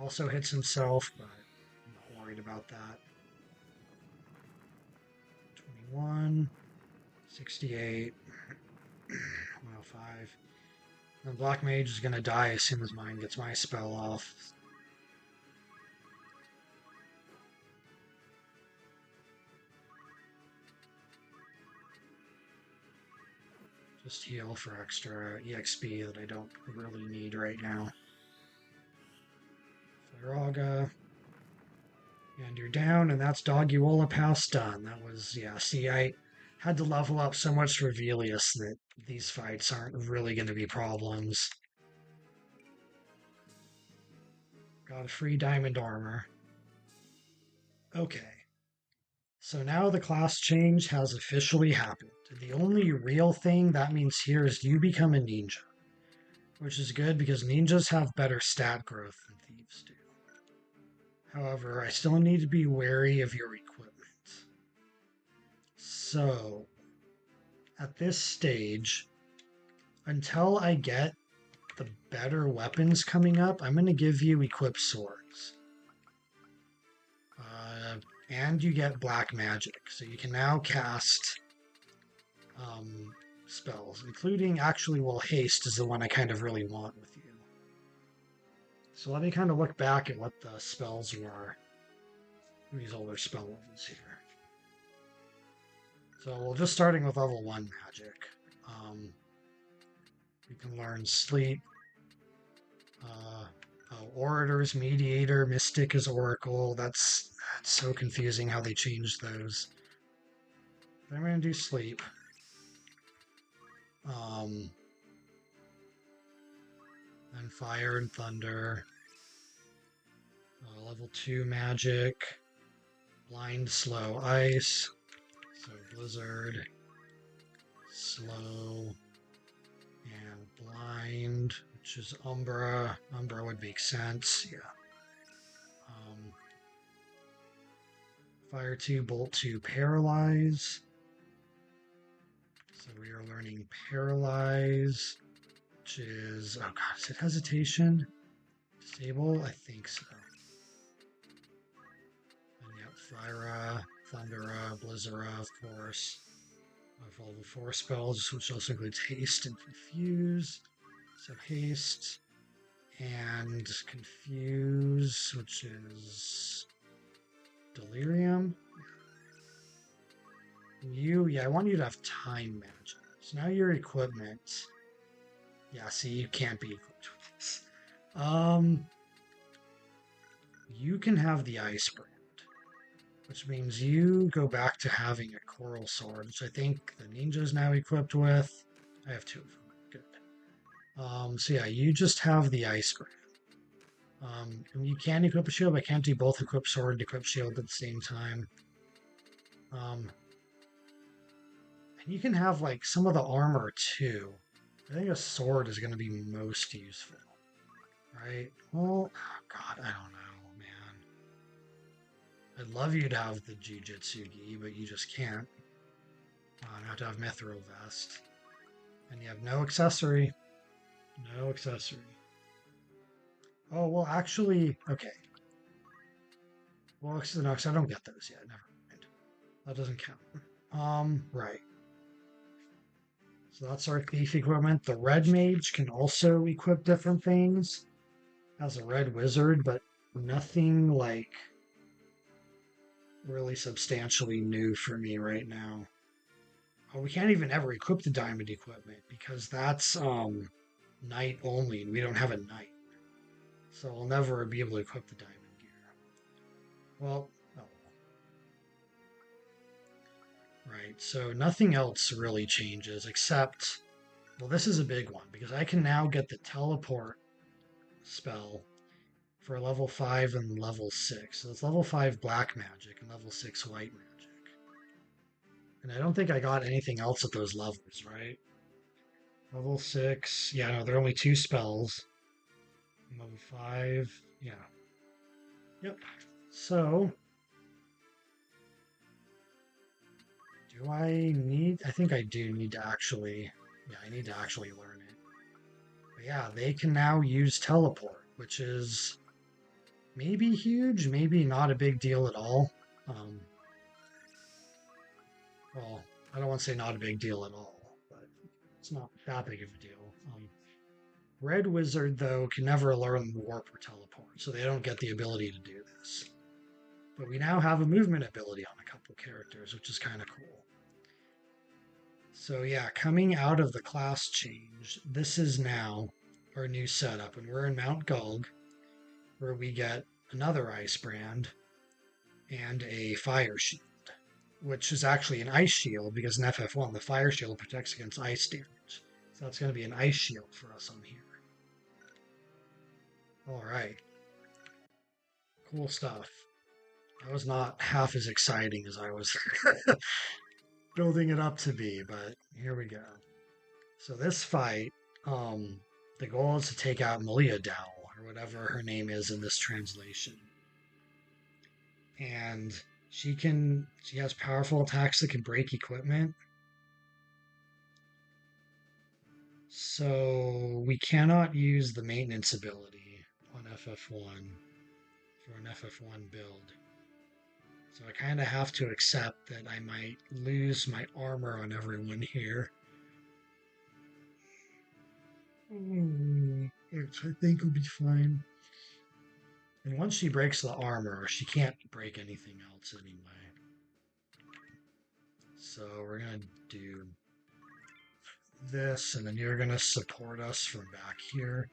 Speaker 1: Also hits himself, but I'm not worried about that. 21, 68, 105. And Black Mage is going to die as soon as mine gets my spell off. Just heal for extra EXP that I don't really need right now. Faraga. And you're down, and that's Dugeura Pass done. That was, yeah, see, I had to level up so much for Velius that these fights aren't really going to be problems. Got a free diamond armor. Okay. So now the class change has officially happened. The only real thing that means here is you become a ninja, which is good because ninjas have better stat growth than thieves do. However, I still need to be wary of your equipment. So, at this stage, until I get the better weapons coming up, I'm going to give you equipped swords. And you get black magic, so you can now cast spells, including actually, well, haste is the one I kind of really want with you. So let me kind of look back at what the spells were. These older spell levels here. So we're just starting with level 1 magic. We can learn sleep. Orators, mediator, mystic is oracle. That's so confusing how they changed those. Then I'm going to do sleep. Then fire and thunder. Level 2 magic. Blind, slow, ice. So blizzard, slow, and blind, which is umbra. Umbra would make sense, yeah. Fire 2, bolt 2, paralyze. So we are learning paralyze, which is, oh god, is it hesitation? Disable? I think so. And yeah, Fire, Thundera, Blizzara, of course. Of all the 4 spells, which also includes haste and confuse. So haste and confuse, which is delirium. Yeah, I want you to have time magic. So now your equipment. Yeah, see, you can't be equipped with this. You can have the ice brand, which means you go back to having a coral sword, which I think the ninja's now equipped with. I have 2 of them. Good. So yeah, you just have the ice brand. And you can equip a shield, but I can't do both equip sword and equip shield at the same time. And you can have like some of the armor too. I think a sword is going to be most useful, right? Well, oh god, I don't know, man. I'd love you to have the Jujutsu gi, but you just can't. You have to have Mithril Vest. And you have no accessory. No accessory. Oh, well, actually, okay. Well, no, because I don't get those yet. Never mind. That doesn't count. Right. So that's our thief equipment. The red mage can also equip different things as a red wizard, but nothing like really substantially new for me right now. Oh, we can't even ever equip the diamond equipment because that's knight only, and we don't have a knight. So I'll never be able to equip the diamond gear. Well, oh, right. So nothing else really changes except, well, this is a big one because I can now get the teleport spell for level 5 and level 6. So it's level 5 black magic and level 6 white magic. And I don't think I got anything else at those levels, right? Level 6. Yeah, no, there are only 2 spells. Level 5. Yeah. Yep. So, do I need. I think I do need to actually. Yeah, I need to actually learn it. But yeah, they can now use teleport, which is maybe huge, maybe not a big deal at all. Um, well, I don't want to say not a big deal at all, but it's not that big of a deal. Red Wizard, though, can never learn warp or teleport, so they don't get the ability to do this. But we now have a movement ability on a couple characters, which is kind of cool. So yeah, coming out of the class change, this is now our new setup, and we're in Mount Gulg, where we get another ice brand and a fire shield, which is actually an ice shield because in FF1 the fire shield protects against ice damage. So that's going to be an ice shield for us on here. All right, cool stuff. That was not half as exciting as I was building it up to be, but here we go. So this fight, the goal is to take out Malia Dowell, or whatever her name is in this translation. And she has powerful attacks that can break equipment. So we cannot use the maintenance ability on FF1 for an FF1 build. So I kind of have to accept that I might lose my armor on everyone here. Which I think will be fine. And once she breaks the armor, she can't break anything else anyway. So we're going to do this, and then you're going to support us from back here.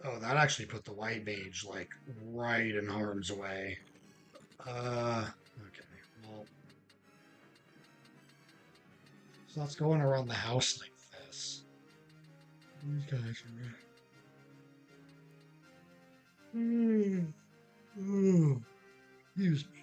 Speaker 1: Oh, that actually put the white mage, like, right in harm's way. Okay, well. So let's go around the house like this. These guys are... Excuse me.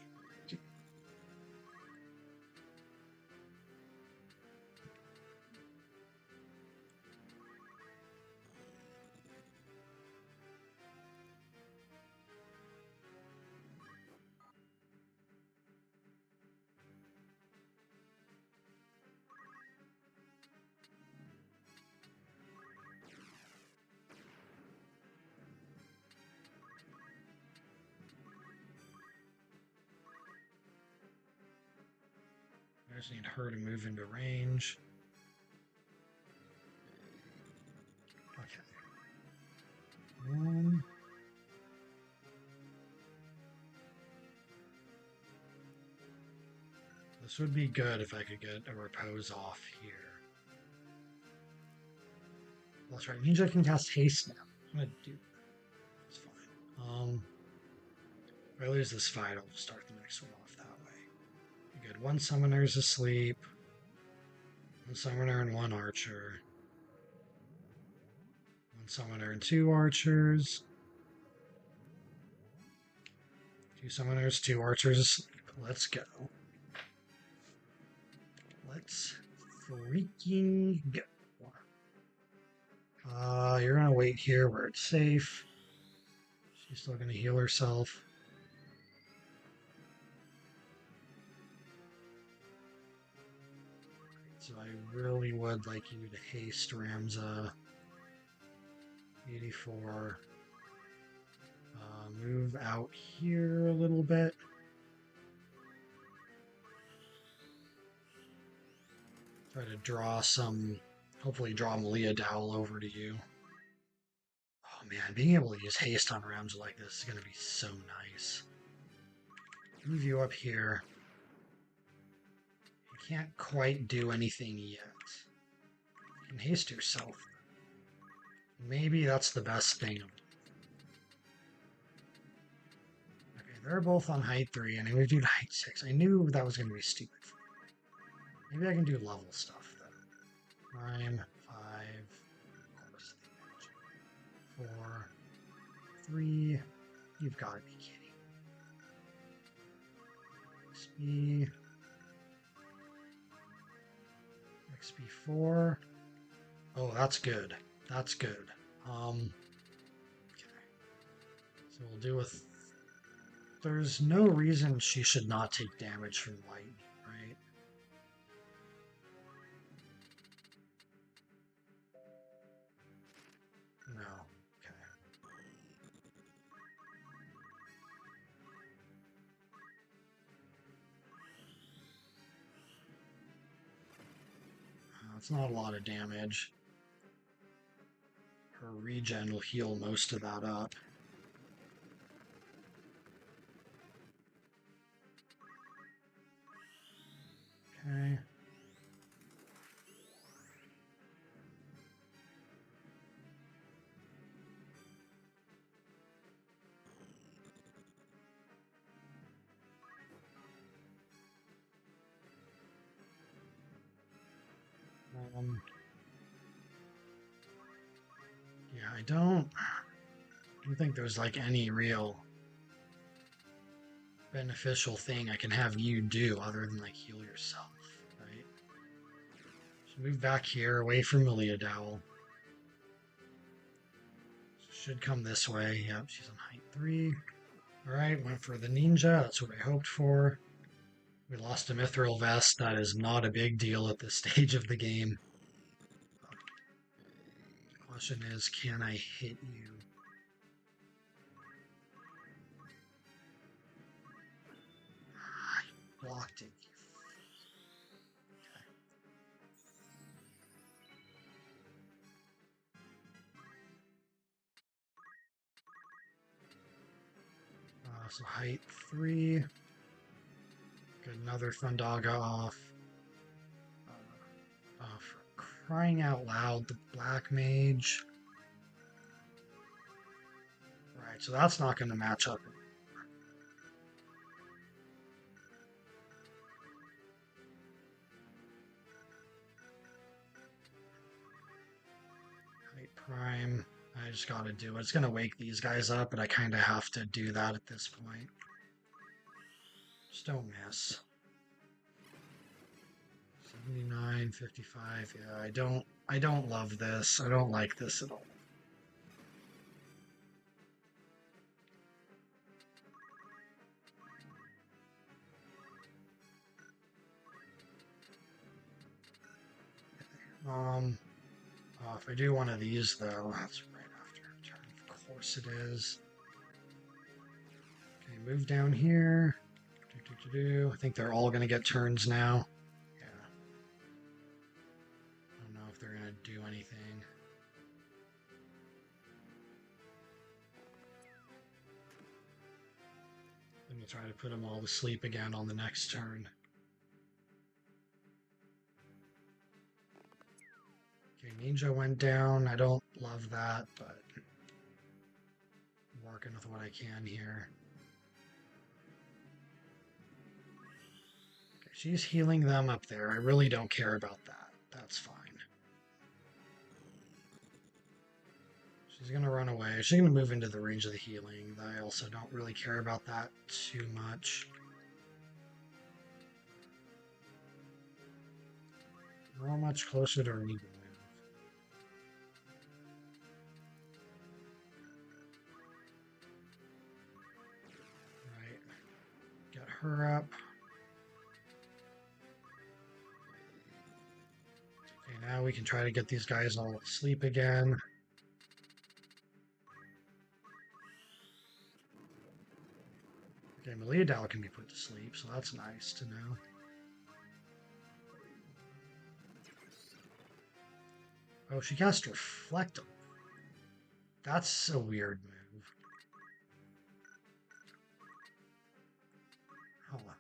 Speaker 1: I just need her to move into range. Okay. This would be good if I could get a repose off here. Well, that's right. Means I can cast haste now. I'm gonna do that. It's fine. If I lose this fight, I'll just start the next one off that way. Good. One summoner's asleep. One summoner and one archer. One summoner and two archers. Two summoners, two archers. Let's go. Let's freaking go. You're gonna wait here where it's safe. She's still gonna heal herself. So So I really would like you to haste Ramza. 84. Move out here a little bit. Try to draw some, hopefully draw Malia Dowell over to you. Oh man, being able to use haste on Ramza like this is going to be so nice. Move you up here. You can't quite do anything yet. You can haste yourself. Maybe that's the best thing. Okay, they're both on height 3, and I moved you to height 6. I knew that was going to be stupid. Maybe I can do level stuff, though. 9, 5, 4, 3. You've got to be kidding. XP. XP4. Oh, that's good. That's good. Okay. So we'll do with. There's no reason she should not take damage from lightning, right? No. Okay. That's not a lot of damage. Her regen will heal most of that up. Okay. Yeah, I don't think there's like any real beneficial thing I can have you do other than like heal yourself, right? So move back here away from Malia Dowell. Should come this way. Yep, she's on height 3. Alright, went for the ninja. That's what I hoped for. We lost a mithril vest. That is not a big deal at this stage of the game. The question is, can I hit you? I blocked it. So height 3. Get another Thundaga off. For crying out loud, the Black Mage. Right, so that's not going to match up. Height Prime. I just got to do it. It's going to wake these guys up, but I kind of have to do that at this point. Just don't miss. 79, 55. Yeah, I don't love this. I don't like this at all. If I do one of these though, that's right after turn. Of course it is. Okay, move down here. I think they're all gonna get turns now. Yeah. I don't know if they're gonna do anything. I'm gonna try to put them all to sleep again on the next turn. Okay, Ninja went down. I don't love that, but I'm working with what I can here. Okay, she's healing them up there. I really don't care about that. That's fine. She's going to run away. She's going to move into the range of the healing. I also don't really care about that too much. We're all much closer to her need to move. Right. Get her up. we can try to get these guys all asleep again. Okay, Meliadal can be put to sleep, so that's nice to know. Oh, she cast Reflect. That's a weird move. Hold on.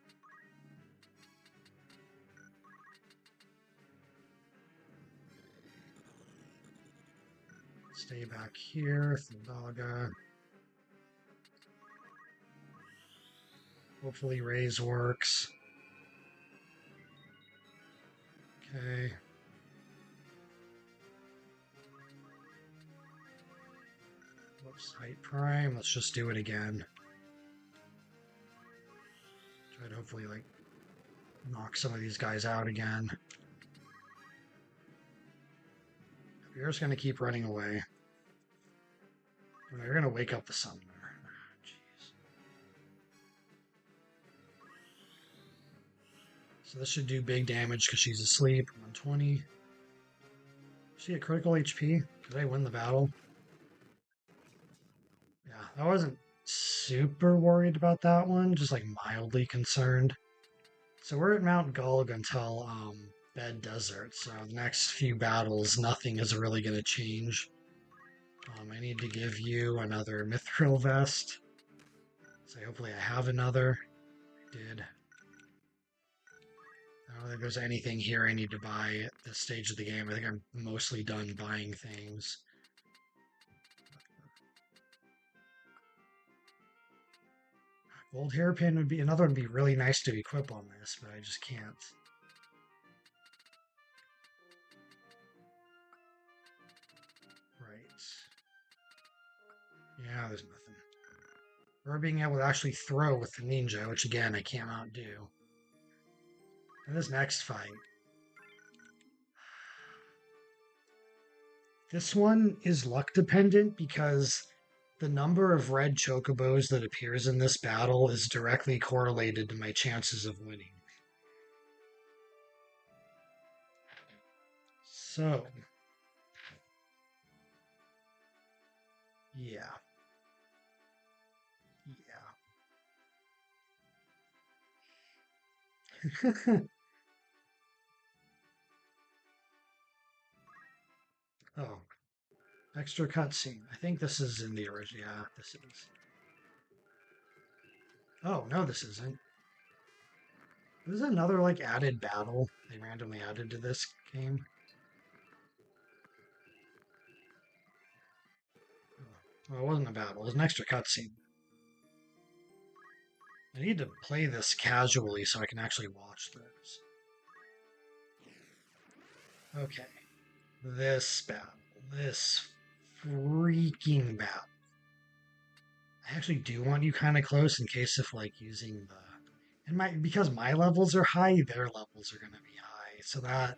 Speaker 1: Stay back here, Thundaga. Hopefully Raise works. Okay. Whoops, Height Prime. Let's just do it again. Try to hopefully, like, knock some of these guys out again. You're just going to keep running away. You're going to wake up the summoner. Jeez. So this should do big damage because she's asleep. 120. Is she at critical HP? Did I win the battle? Yeah, I wasn't super worried about that one. Just like mildly concerned. So we're at Mount Gulg until Bed Desert. So the next few battles, nothing is really going to change. I need to give you another Mithril Vest. So hopefully I have another. I did. I don't think there's anything here I need to buy at this stage of the game. I think I'm mostly done buying things. Gold hairpin would be another one. Would be really nice to equip on this, but I just can't. Right. Yeah, there's nothing. Or being able to actually throw with the ninja, which again I cannot do. And this next fight. This one is luck dependent because the number of red chocobos that appears in this battle is directly correlated to my chances of winning. So, yeah. Yeah. Oh, extra cutscene. I think this is in the original. Yeah, this is. Oh, no, this isn't. This is another, like, added battle they randomly added to this game. Well, it wasn't a battle. It was an extra cutscene. I need to play this casually so I can actually watch this. Okay. This battle. This freaking battle. I actually do want you kind of close in case of, like, using the... And because my levels are high, their levels are going to be high. So that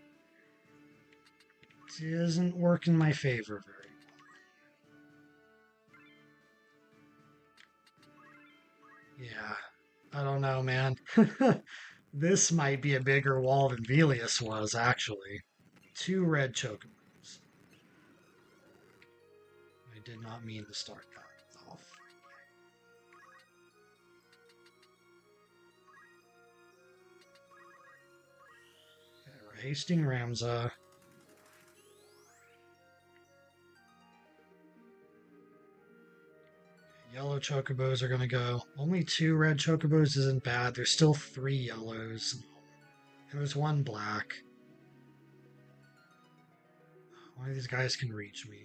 Speaker 1: doesn't work in my favor very well. Yeah. I don't know, man. This might be a bigger wall than Velius was, actually. 2 red chocobos. I did not mean to start that off. Okay, we're hasting Ramza. Yellow chocobos are going to go. Only 2 red chocobos isn't bad. There's still 3 yellows. And there's 1 black. One of these guys can reach me.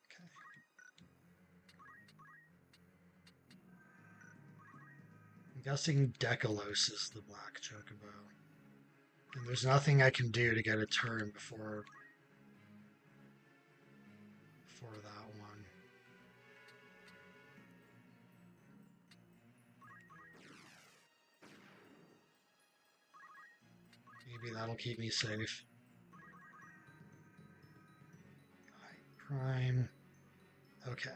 Speaker 1: Okay. I'm guessing Decalos is the black chocobo. And there's nothing I can do to get a turn before that one. Maybe that'll keep me safe. Prime. Okay.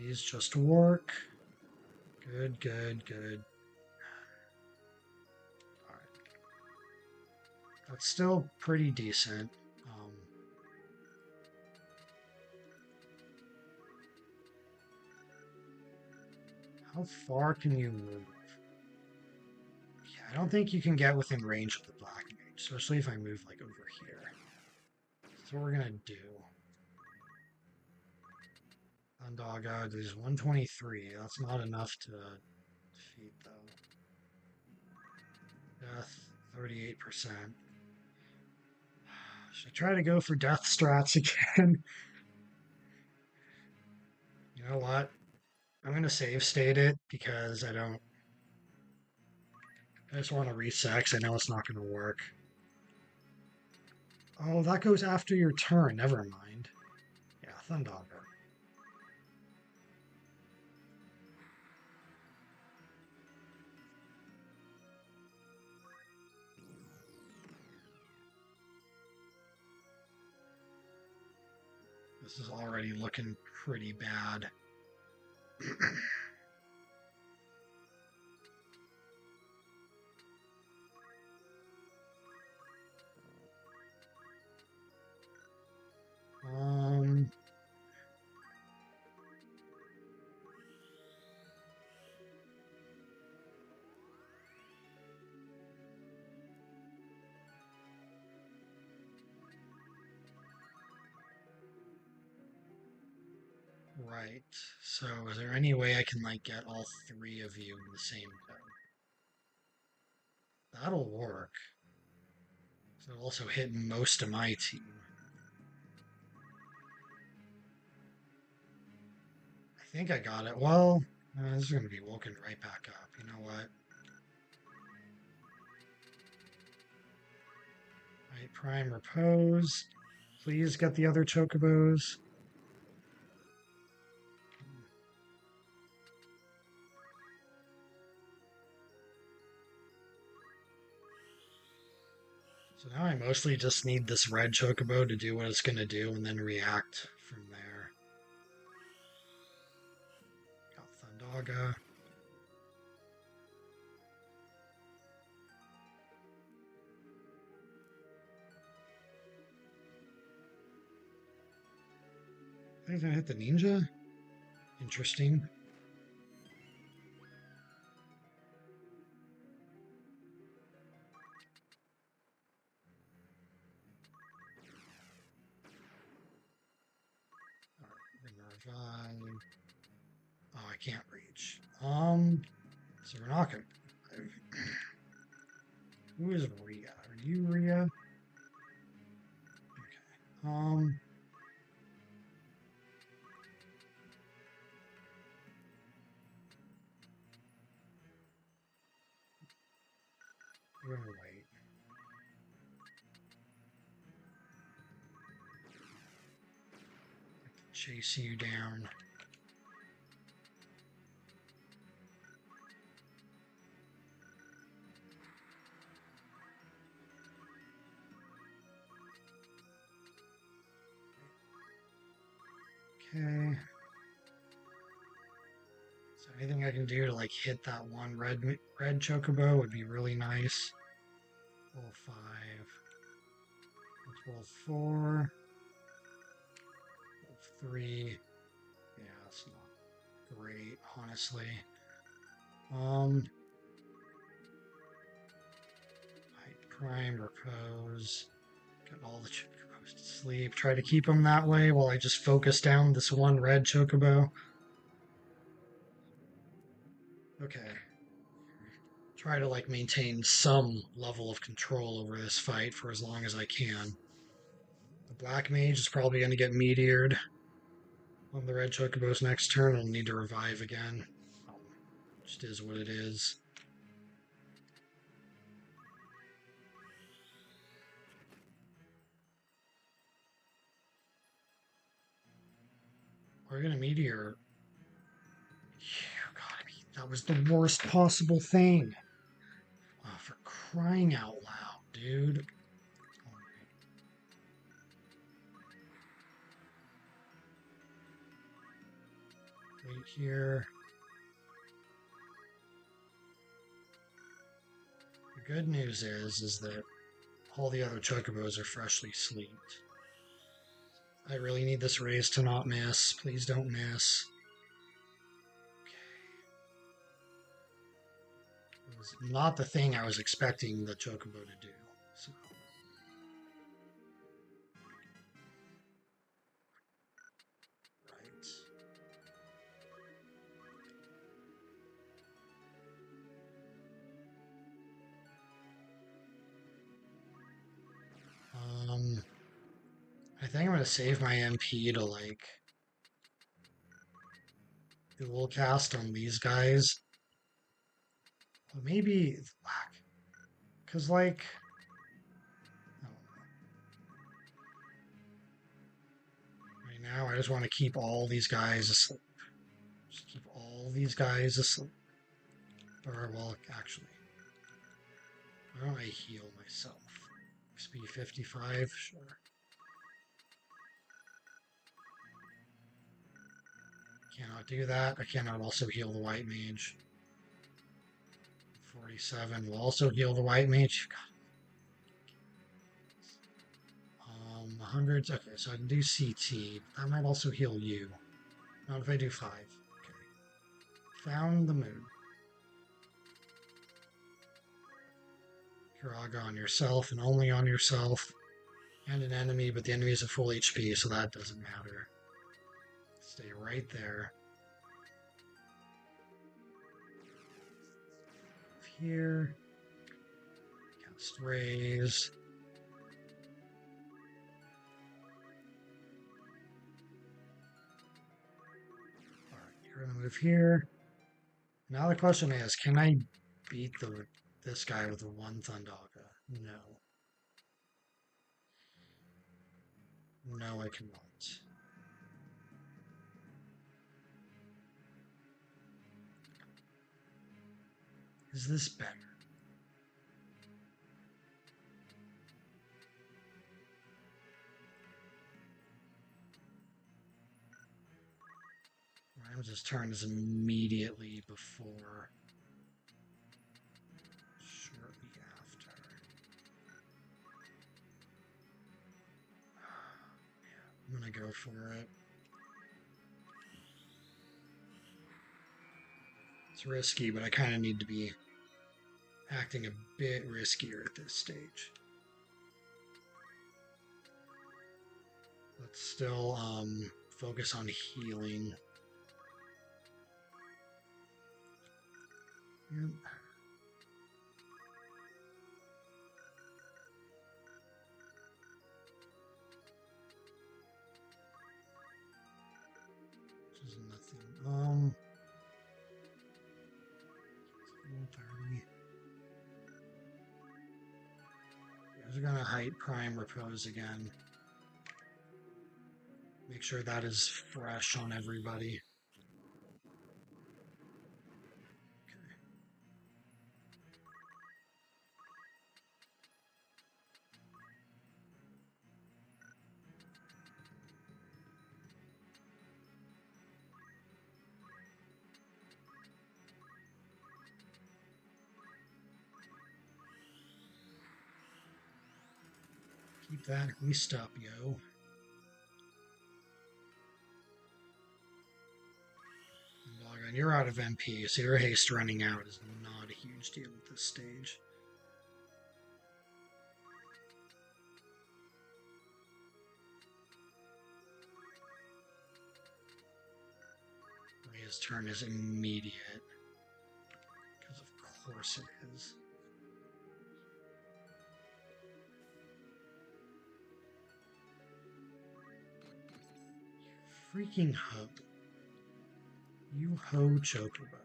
Speaker 1: Please just work. Good, good, good. Alright. That's still pretty decent. How far can you move? Yeah, I don't think you can get within range of the black mage, especially if I move like over here. That's what we're gonna do. Ondaga is 123. That's not enough to defeat though. Death, 38%. Should I try to go for death strats again? You know what? I'm gonna save state it because I just want to reset because I know it's not gonna work. Oh, that goes after your turn. Never mind. Yeah, Thundogger. This is already looking pretty bad. Right. So is there any way I can like get all three of you in the same go? That'll work. So it'll also hit most of my team. I think I got it. Well, this is going to be woken right back up. You know what? Right, prime repose. Please get the other chocobos. So now I mostly just need this red chocobo to do what it's going to do and then react from there. Got Thundaga. I think I hit the ninja. Interesting. Revive. Oh, I can't reach. So we're not gonna. Who is Rhea? Are you Rhea? Okay. We're gonna wait. Chase you down. Okay. So anything I can do to like hit that one red chocobo would be really nice. Level 5. Level 4. Level 3. Yeah, that's not great, honestly. Prime repose. Get all the chocobos to sleep. Try to keep them that way while I just focus down this one red chocobo. Okay. Try to like maintain some level of control over this fight for as long as I can. The black mage is probably going to get meteored on the red chocobo's next turn. I'll need to revive again. Just is what it is. We're going to meteor. That was the worst possible thing. Oh, for crying out loud, dude. Right here. The good news is that all the other chocobos are freshly sleeked. I really need this raise to not miss. Please don't miss. It was not the thing I was expecting the chocobo to do. So. Right. I think I'm going to save my MP to, like, do a little cast on these guys. Well, maybe, because, like, right now I just want to keep all these guys asleep. Just keep all these guys asleep. Or, well, actually, why don't I heal myself? XP 55, sure. Cannot do that. I cannot also heal the white mage. 47 will also heal the white mage. Hundreds. Okay, so I can do CT. That might also heal you. Not if I do 5. Okay. Found the moon. Kiraga on yourself and only on yourself. And an enemy, but the enemy is at full HP, so that doesn't matter. Stay right there. Here. Cast raise. Alright, you're gonna move here. Now the question is, can I beat this guy with a 1 Thundaga? No. No, I cannot. Is this better? Ram's turn is immediately before. Shortly after. Yeah, I'm gonna go for it. It's risky, but I kind of need to be acting a bit riskier at this stage. Let's still focus on healing. Yep. Which is nothing. 30. We're gonna height prime repose again. Make sure that is fresh on everybody. Okay. Keep that least up, yo. And you're out of MP, so your haste running out is not a huge deal at this stage. His turn is immediate. Because of course it is. Freaking ho. You ho chocobo.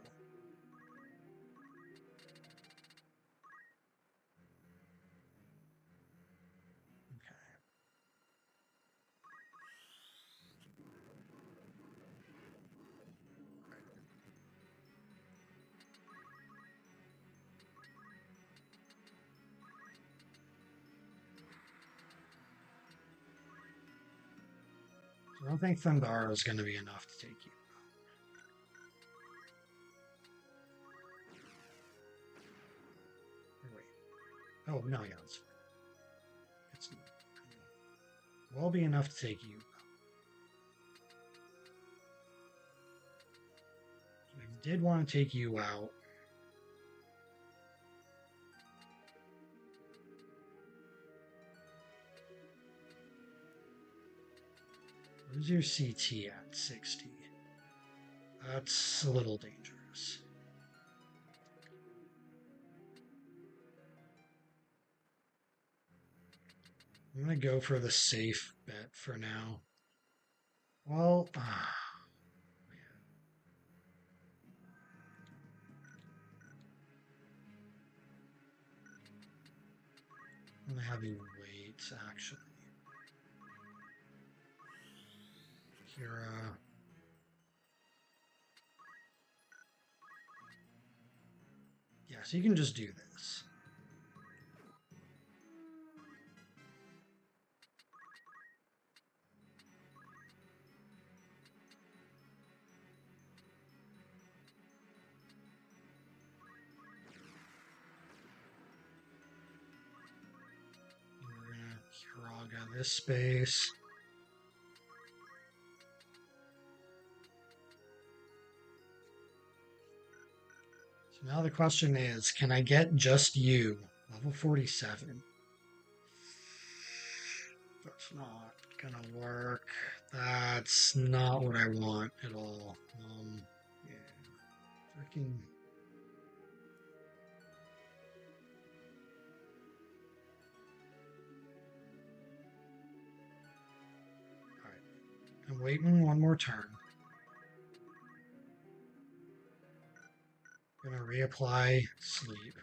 Speaker 1: I don't think Thundara is going to be enough to take you. Oh, no, yeah, it's will be enough to take you. I did want to take you out. Where's your CT at? 60. That's a little dangerous. I'm going to go for the safe bet for now. Well, I'm going to have you wait, actually. Kira. Yeah, so you can just do this. We're going to Kiraga this space. So now the question is, can I get just you? Level 47. That's not gonna work. That's not what I want at all. Yeah. Freaking. Alright. I'm waiting one more turn. Gonna reapply sleep.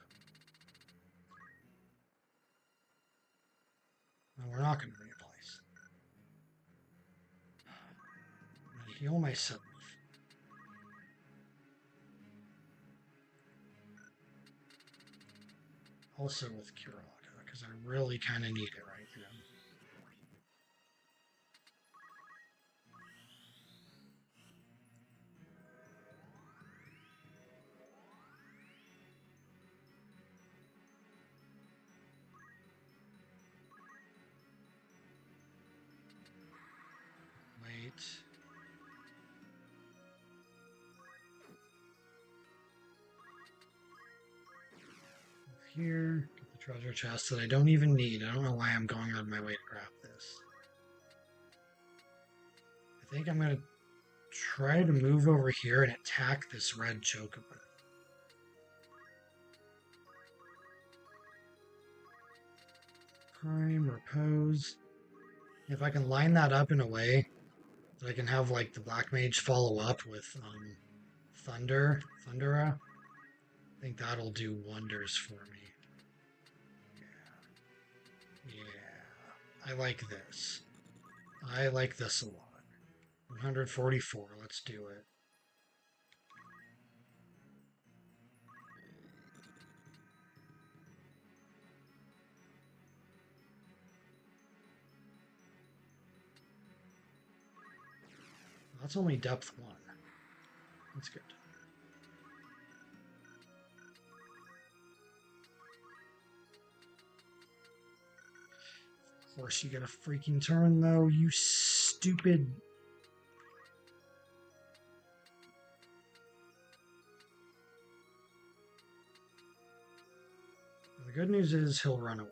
Speaker 1: No, we're not gonna reapply sleep. I'm gonna heal myself. Also with Kiraga, because I really kind of need it right now. Wait. Here, get the treasure chest that I don't even need. I don't know why I'm going out of my way to grab this. I think I'm going to try to move over here and attack this red chocobo. Prime, repose. If I can line that up in a way that I can have like the Black Mage follow up with Thundera, I think that'll do wonders for me. Yeah, I like this. I like this a lot. 144, let's do it. That's only depth 1. That's good. Of course you get a freaking turn though, you stupid. The good news is he'll run away.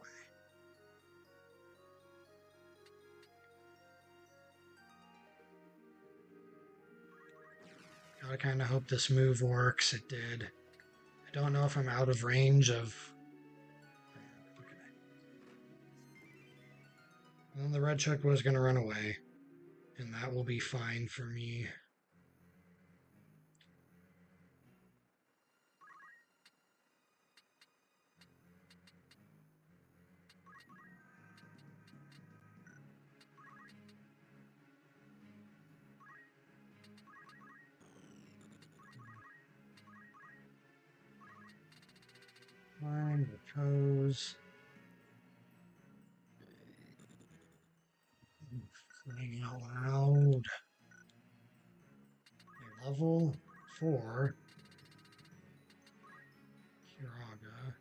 Speaker 1: Gotta kind of hope this move works. It did. I don't know if I'm out of range of... Okay. Well, the red check was going to run away, and that will be fine for me. Fine, repose. Playing out loud. Okay, level 4. Kiraga.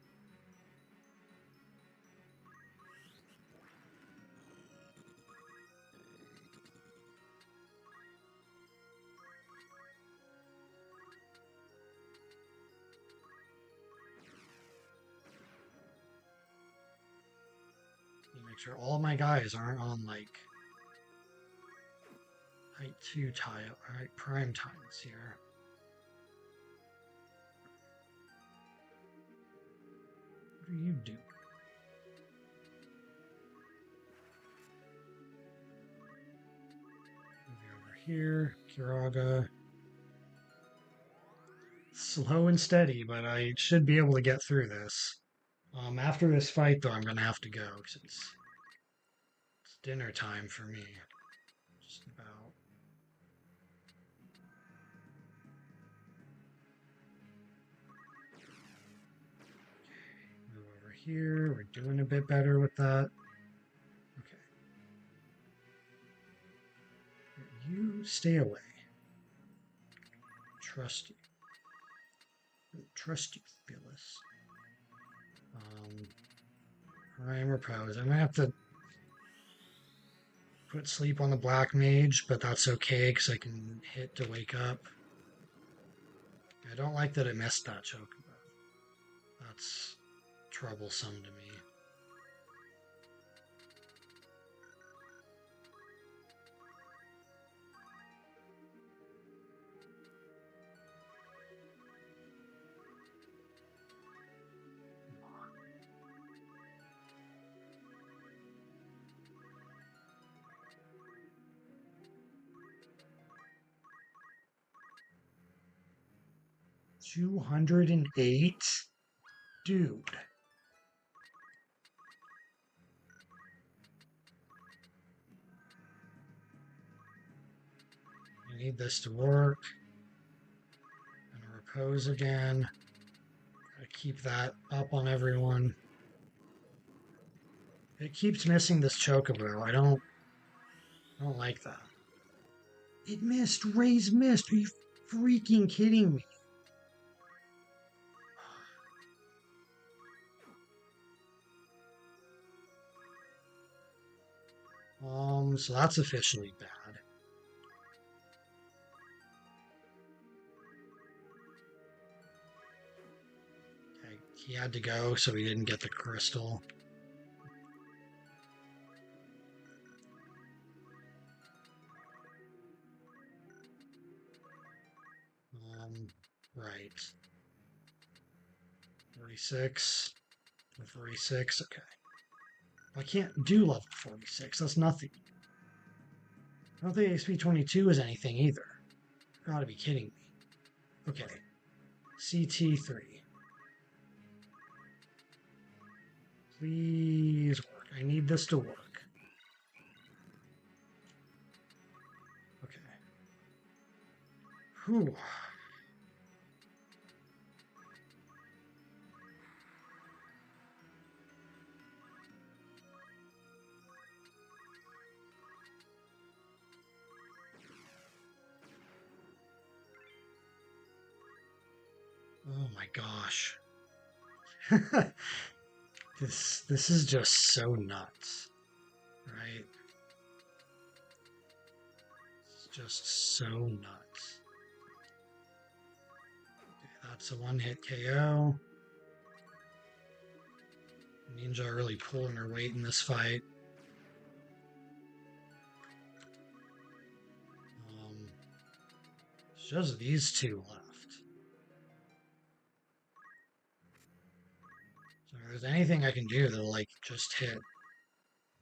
Speaker 1: make sure all my guys aren't on like height 2 tile, alright, prime tiles here. What are you doing? Over here, Kiraga. Slow and steady, but I should be able to get through this. After this fight, though, I'm gonna have to go because it's dinner time for me. Just about. Move over here. We're doing a bit better with that. Okay. You stay away. Trust you. Trust you, Phyllis. Prime repose. I'm gonna have to put sleep on the black mage, but that's okay because I can hit to wake up. I don't like that I missed that chocobo. That's troublesome to me. $208? Dude. I need this to work. I'm gonna repose again. Gotta keep that up on everyone. It keeps missing this chocobo. I don't like that. It missed. Ray's missed. Are you freaking kidding me? So that's officially bad. Okay, he had to go, so he didn't get the crystal. Right. 46. 46, okay. I can't do level 46, that's nothing. I don't think XP 22 is anything either. You gotta be kidding me. Okay. CT3. Please work. I need this to work. Okay. Whew. Oh my gosh. This is just so nuts. Right? It's just so nuts. Okay, that's a one-hit KO. Ninja really pulling her weight in this fight. It's just these two left. So if there's anything I can do that'll like just hit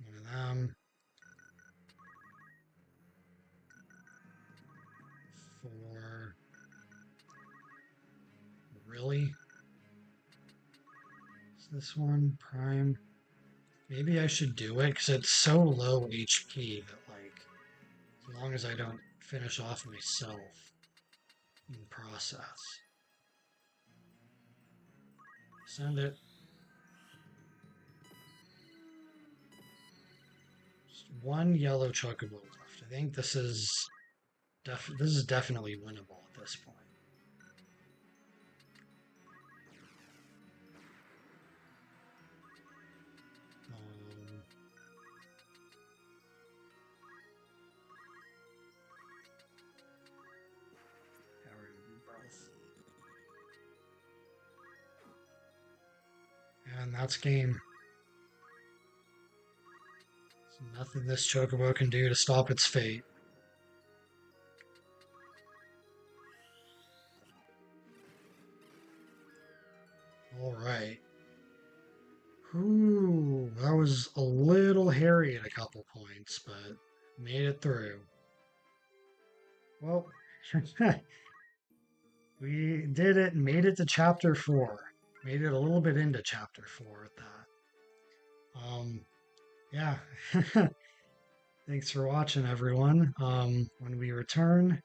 Speaker 1: one of them. 4. Really? Is this one prime? Maybe I should do it because it's so low HP that like as long as I don't finish off myself in the process. Send it. Just one yellow chocobo left. I think this is definitely winnable at this point. And that's game. Nothing this chocobo can do to stop its fate. All right. Ooh, that was a little hairy at a couple points, but made it through. Well, we did it and made it to chapter 4. Made it a little bit into chapter 4 at that. Yeah. Thanks for watching, everyone. When we return,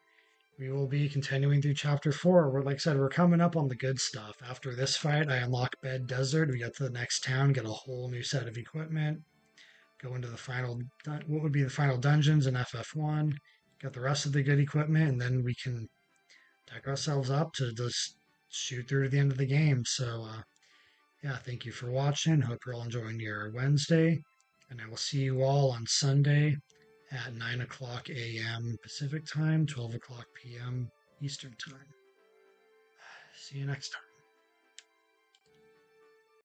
Speaker 1: we will be continuing through chapter 4. Where, like I said, we're coming up on the good stuff. After this fight, I unlock Bed Desert. We get to the next town, get a whole new set of equipment, go into the what would be the final dungeons in FF1, get the rest of the good equipment, and then we can deck ourselves up to just shoot through to the end of the game. So, yeah, thank you for watching. Hope you're all enjoying your Wednesday. And I will see you all on Sunday at 9 o'clock a.m. Pacific time, 12 o'clock p.m. Eastern time. See you next time.